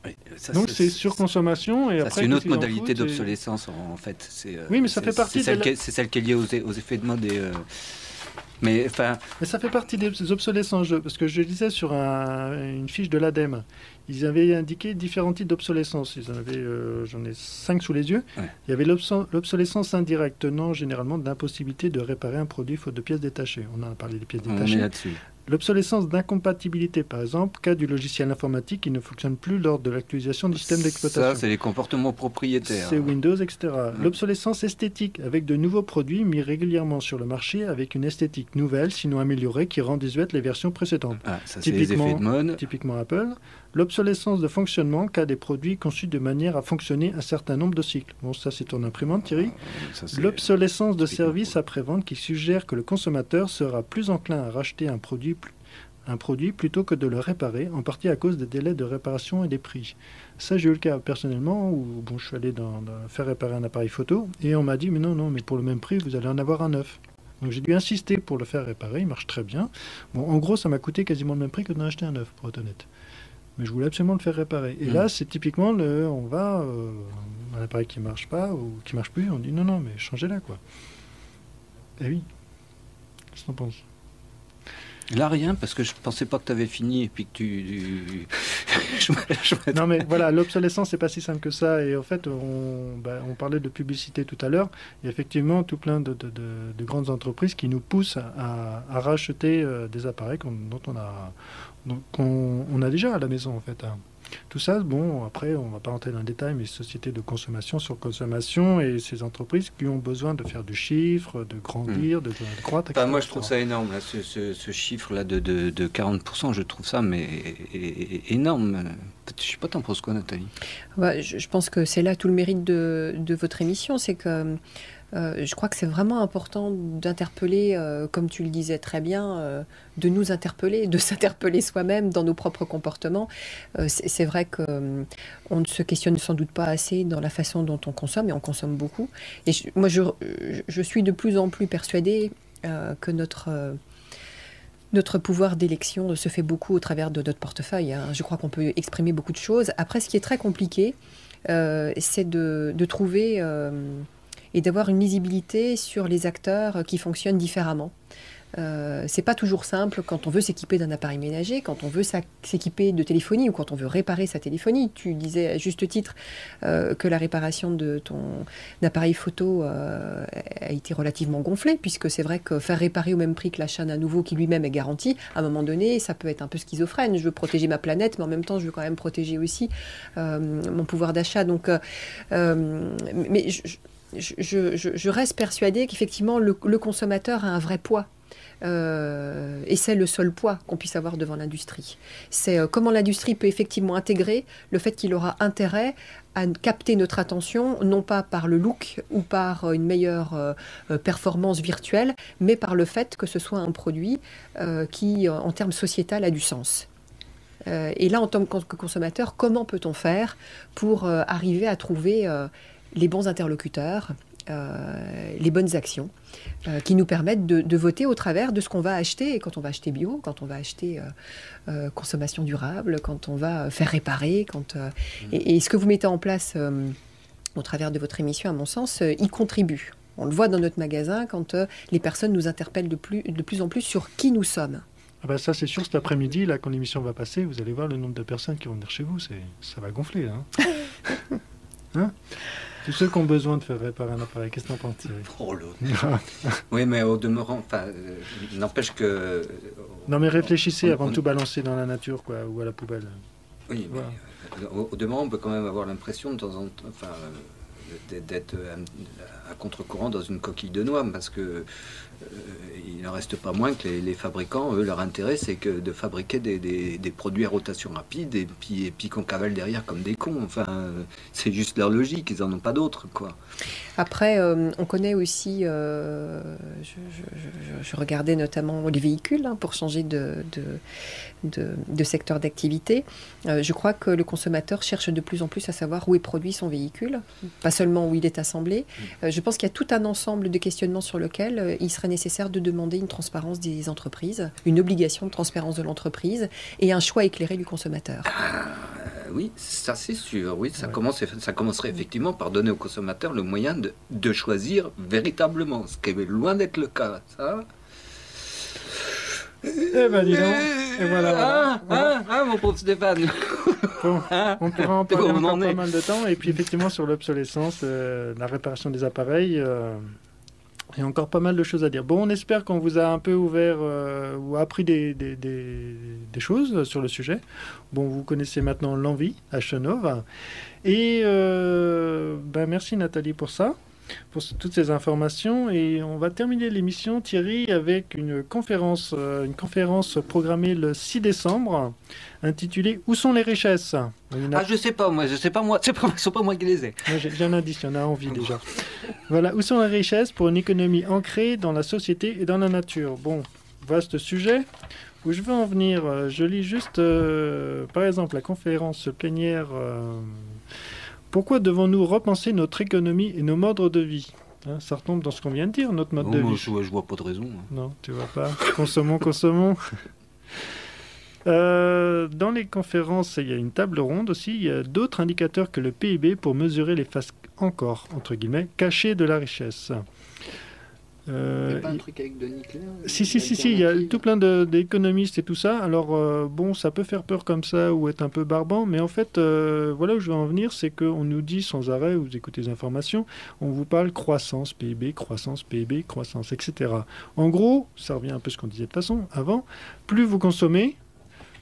Oui, donc c'est surconsommation et après c'est une autre modalité d'obsolescence en fait. Oui, mais ça fait partie. C'est celle qui est liée aux effets de mode. Mais ça fait partie des obsolescences, parce que je lisais sur une fiche de l'ADEME, ils avaient indiqué différents types d'obsolescence. J'en ai 5 sous les yeux. Ouais. Il y avait l'obsolescence indirecte, tenant généralement de l'impossibilité de réparer un produit faute de pièces détachées. On en a parlé des pièces détachées. On est là-dessus. L'obsolescence d'incompatibilité, par exemple, cas du logiciel informatique qui ne fonctionne plus lors de l'actualisation du système d'exploitation. Ça, c'est les comportements propriétaires. C'est Windows, etc. L'obsolescence esthétique, avec de nouveaux produits mis régulièrement sur le marché avec une esthétique nouvelle, sinon améliorée, qui rend désuètes les versions précédentes. Ça, c'est les effets de mode. Typiquement Apple. L'obsolescence de fonctionnement, cas des produits conçus de manière à fonctionner un certain nombre de cycles. Bon, ça, c'est ton imprimante, Thierry. L'obsolescence de service après-vente qui suggère que le consommateur sera plus enclin à racheter un produit plutôt que de le réparer, en partie à cause des délais de réparation et des prix. Ça, j'ai eu le cas personnellement où je suis allé faire réparer un appareil photo et on m'a dit mais non, mais pour le même prix, vous allez en avoir un neuf. Donc j'ai dû insister pour le faire réparer, il marche très bien. Bon, en gros, ça m'a coûté quasiment le même prix que d'en acheter un neuf, pour être honnête. Mais je voulais absolument le faire réparer. Et là, c'est typiquement on va un appareil qui marche pas ou qui marche plus, on dit non, mais changez-la, quoi. Eh oui. Qu'est-ce que t'en penses ? Là, rien, parce que je pensais pas que tu avais fini et puis que tu... Non, mais voilà, l'obsolescence, c'est pas si simple que ça. Et en fait, on parlait de publicité tout à l'heure. Il y a effectivement tout plein de grandes entreprises qui nous poussent à racheter des appareils qu'on a déjà à la maison, en fait. Tout ça, bon, après, on ne va pas rentrer dans le détail, mais sociétés de consommation sur consommation et ces entreprises qui ont besoin de faire du chiffre, de grandir, de croître, etc. Moi, je trouve ça énorme, là, ce chiffre-là de 40%, je trouve ça mais énorme. Je ne sais pas, t'en penses quoi, Nathalie? Je pense que c'est là tout le mérite de votre émission, c'est que je crois que c'est vraiment important d'interpeller, comme tu le disais très bien, de nous interpeller, de s'interpeller soi-même dans nos propres comportements. C'est vrai qu'on ne se questionne sans doute pas assez dans la façon dont on consomme, et on consomme beaucoup. Et moi, je suis de plus en plus persuadée que notre pouvoir d'élection se fait beaucoup au travers de notre portefeuille. Hein. Je crois qu'on peut exprimer beaucoup de choses. Après, ce qui est très compliqué, c'est de trouver... et d'avoir une lisibilité sur les acteurs qui fonctionnent différemment. C'est pas toujours simple quand on veut s'équiper d'un appareil ménager, quand on veut s'équiper de téléphonie ou quand on veut réparer sa téléphonie. Tu disais à juste titre que la réparation de ton appareil photo a été relativement gonflée, puisque c'est vrai que faire réparer au même prix que l'achat d'un nouveau qui lui-même est garanti, à un moment donné, ça peut être un peu schizophrène. Je veux protéger ma planète, mais en même temps, je veux quand même protéger aussi mon pouvoir d'achat. Donc, mais je reste persuadée qu'effectivement, le consommateur a un vrai poids. Et c'est le seul poids qu'on puisse avoir devant l'industrie. C'est comment l'industrie peut effectivement intégrer le fait qu'il aura intérêt à capter notre attention, non pas par le look ou par une meilleure performance virtuelle, mais par le fait que ce soit un produit qui, en termes sociétal, a du sens. Et là, en tant que consommateur, comment peut-on faire pour arriver à trouver les bons interlocuteurs, les bonnes actions qui nous permettent de voter au travers de ce qu'on va acheter. Et quand on va acheter bio, quand on va acheter consommation durable, quand on va faire réparer, et ce que vous mettez en place au travers de votre émission, à mon sens, y contribue. On le voit dans notre magasin quand les personnes nous interpellent de plus en plus sur qui nous sommes. Ah bah ça c'est sûr, cet après-midi, là, quand l'émission va passer, vous allez voir le nombre de personnes qui vont venir chez vous, ça va gonfler. Hein. Hein? Tous ceux qui ont besoin de faire réparer un appareil, qu'est-ce que t'en penses, Thierry? Oh l'autre. Oui, mais au demeurant, n'empêche que... Non mais réfléchissez avant de tout balancer dans la nature, quoi, ou à la poubelle. Oui, voilà. Mais au demeurant, on peut quand même avoir l'impression de temps en temps, d'être à contre-courant dans une coquille de noix, parce que il n'en reste pas moins que les fabricants, eux, leur intérêt, c'est que de fabriquer des produits à rotation rapide et puis qu'on cavale derrière comme des cons. Enfin, c'est juste leur logique, ils n'en ont pas d'autres, quoi. Après, on connaît aussi, je regardais notamment les véhicules, hein, pour changer de secteur d'activité. Je crois que le consommateur cherche de plus en plus à savoir où est produit son véhicule, pas seulement où il est assemblé. Je pense qu'il y a tout un ensemble de questionnements sur lequel il serait nécessaire de demander une transparence des entreprises, une obligation de transparence de l'entreprise et un choix éclairé du consommateur. Oui, ça c'est sûr. Oui, ça commencerait effectivement par donner au consommateur le moyen de choisir véritablement, ce qui est loin d'être le cas. Ça. Eh ben dis donc. Et voilà. Mon pauvre Stéphane. Bon, on pourra en parler encore pas mal de temps. Et puis effectivement sur l'obsolescence, la réparation des appareils, il y a encore pas mal de choses à dire. Bon, on espère qu'on vous a un peu ouvert ou appris des choses sur le sujet. Bon, vous connaissez maintenant l'envie à Chenauve. Et merci Nathalie pour ça, pour toutes ces informations. Et on va terminer l'émission, Thierry, avec une conférence programmée le 6 décembre, intitulée « Où sont les richesses ?» Je sais pas moi, c'est pas moi qui les ai. J'ai un indice, il y en a envie déjà. Voilà, où sont les richesses pour une économie ancrée dans la société et dans la nature? Bon, vaste sujet. Où je veux en venir, je lis juste, par exemple, la conférence plénière pourquoi devons-nous repenser notre économie et nos modes de vie? Ça retombe dans ce qu'on vient de dire, notre mode de vie. Je vois pas de raison. Non, tu vois pas. Consommons. Dans les conférences, il y a une table ronde aussi. Il y a d'autres indicateurs que le PIB pour mesurer les faces encore, entre guillemets, cachées de la richesse. Il n'y a pas un truc avec Denis Clair Si, il y a tout plein d'économistes et tout ça. Alors, bon, ça peut faire peur comme ça ou être un peu barbant, mais en fait, voilà où je veux en venir, c'est qu'on nous dit sans arrêt, vous écoutez les informations, on vous parle croissance, PIB, croissance, etc. En gros, ça revient un peu à ce qu'on disait de toute façon avant, plus vous consommez,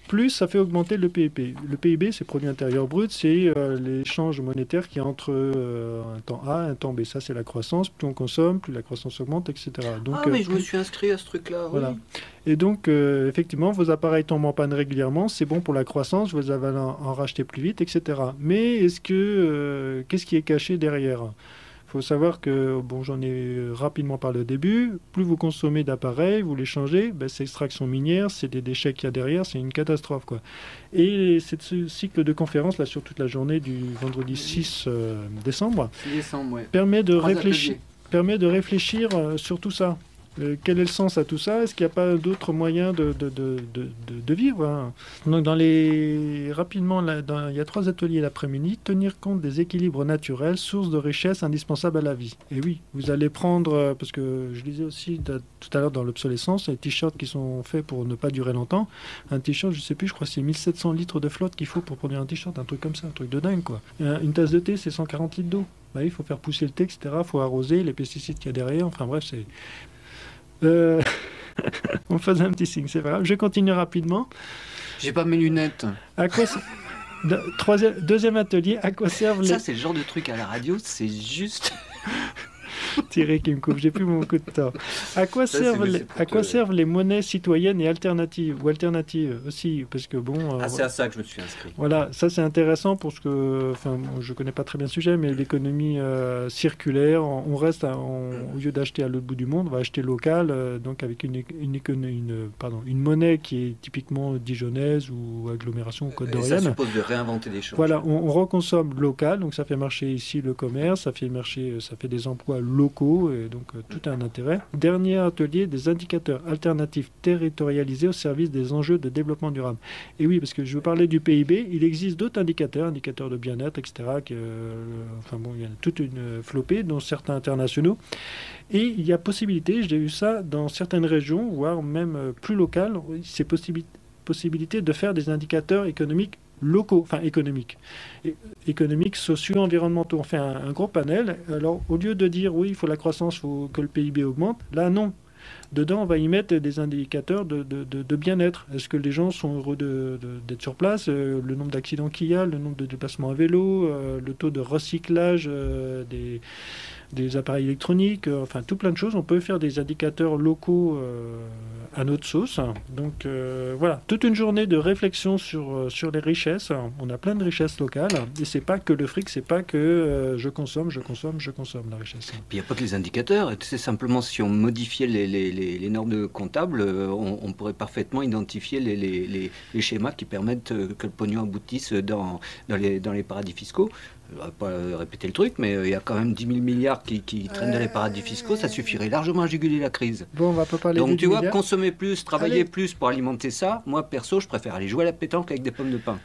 plus ça fait augmenter le PIB. Le PIB, c'est produit intérieur brut, c'est l'échange monétaire qui est entre un temps A et un temps B. Ça, c'est la croissance. Plus on consomme, plus la croissance augmente, etc. Donc, mais je me suis inscrit à ce truc-là. Voilà. Oui. Et donc, effectivement, vos appareils tombent en panne régulièrement, c'est bon pour la croissance, vous allez en racheter plus vite, etc. Mais qu'est-ce qui est caché derrière ? Il faut savoir que, bon, j'en ai rapidement parlé au début, plus vous consommez d'appareils, vous les changez, c'est extraction minière, c'est des déchets qu'il y a derrière, c'est une catastrophe, quoi. Et ce cycle de conférence, là, sur toute la journée du vendredi 6 décembre, 6 décembre, ouais. permet de réfléchir sur tout ça. Quel est le sens à tout ça? Est-ce qu'il n'y a pas d'autres moyens de vivre, hein? Donc rapidement, il y a 3 ateliers l'après-midi. Tenir compte des équilibres naturels, source de richesse indispensable à la vie. Et oui, vous allez prendre, parce que je lisais aussi tout à l'heure dans l'obsolescence, les t-shirts qui sont faits pour ne pas durer longtemps. Un t-shirt, je ne sais plus, je crois que c'est 1700 litres de flotte qu'il faut pour produire un t-shirt, un truc comme ça, un truc de dingue, quoi. Une tasse de thé, c'est 140 litres d'eau. Il faut faire pousser le thé, etc. Il faut arroser, les pesticides qu'il y a derrière. Enfin bref, c'est... On faisait un petit signe, c'est pas grave. Je continue rapidement. J'ai pas mes lunettes. À quoi deuxième atelier, à quoi servent les... Ça, c'est le genre de truc à la radio, c'est juste... Thierry qui me coupe, j'ai plus mon coup de temps. À quoi servent les monnaies citoyennes et alternatives, ou alternatives aussi, parce que bon... c'est à ça que je me suis inscrit. Voilà, ça c'est intéressant parce que, enfin, je connais pas très bien le sujet, mais l'économie circulaire, on reste, au lieu d'acheter à l'autre bout du monde, on va acheter local, donc avec une monnaie qui est typiquement dijonnaise ou agglomération ou Côte d'Orienne. Ça suppose de réinventer des choses. Voilà, on reconsomme local, donc ça fait marcher ici le commerce, ça fait des emplois locaux, et donc tout a un intérêt. Dernier atelier, des indicateurs alternatifs territorialisés au service des enjeux de développement durable. Et oui, parce que je vous parlais du PIB, il existe d'autres indicateurs de bien-être, etc. Il y a toute une flopée, dont certains internationaux. Et il y a possibilité, j'ai vu ça dans certaines régions, voire même plus locales, c'est possibilité de faire des indicateurs économiques locaux, économiques, sociaux, environnementaux. On fait un gros panel. Alors, au lieu de dire, oui, il faut la croissance, il faut que le PIB augmente, là, non. Dedans, on va y mettre des indicateurs de bien-être. Est-ce que les gens sont heureux d'être sur place? Le nombre d'accidents qu'il y a, le nombre de déplacements à vélo, le taux de recyclage des appareils électroniques, tout plein de choses. On peut faire des indicateurs locaux à notre sauce. Donc voilà, toute une journée de réflexion sur les richesses. On a plein de richesses locales. Et c'est pas que le fric, c'est pas que je consomme la richesse. Puis il n'y a pas que les indicateurs. C'est simplement si on modifiait les normes comptables, on pourrait parfaitement identifier les schémas qui permettent que le pognon aboutisse dans les paradis fiscaux. Je ne vais pas répéter le truc, mais il y a quand même 10 000 milliards qui traînent dans les paradis fiscaux, ça suffirait largement à juguler la crise. Bon, on va pas parler. Donc tu vois, consommer plus, travailler plus pour alimenter ça, moi perso, je préfère aller jouer à la pétanque avec des pommes de pain.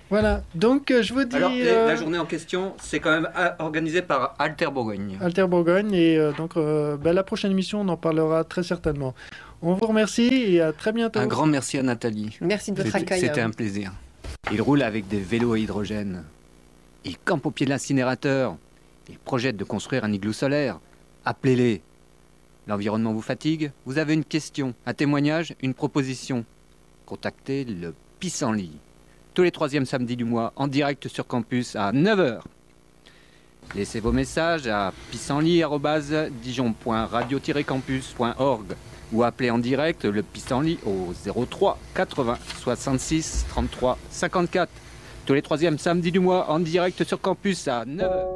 Voilà, donc je vous dis... Alors, la journée en question, c'est quand même organisé par Alter Bourgogne. Alter Bourgogne, et la prochaine émission, on en parlera très certainement. On vous remercie et à très bientôt. Un grand merci à Nathalie. Merci de votre accueil. C'était un plaisir. Il roule avec des vélos à hydrogène. Il campe au pied de l'incinérateur. Il projette de construire un igloo solaire. Appelez-les. L'environnement vous fatigue? Vous avez une question, un témoignage, une proposition? Contactez le Pissenlit. Tous les 3e samedis du mois, en direct sur campus à 9h. Laissez vos messages à pissenlit@dijon.radio-campus.org ou appelez en direct le Pissenlit au 03 80 66 33 54. Tous les 3e samedis du mois, en direct sur campus à 9h.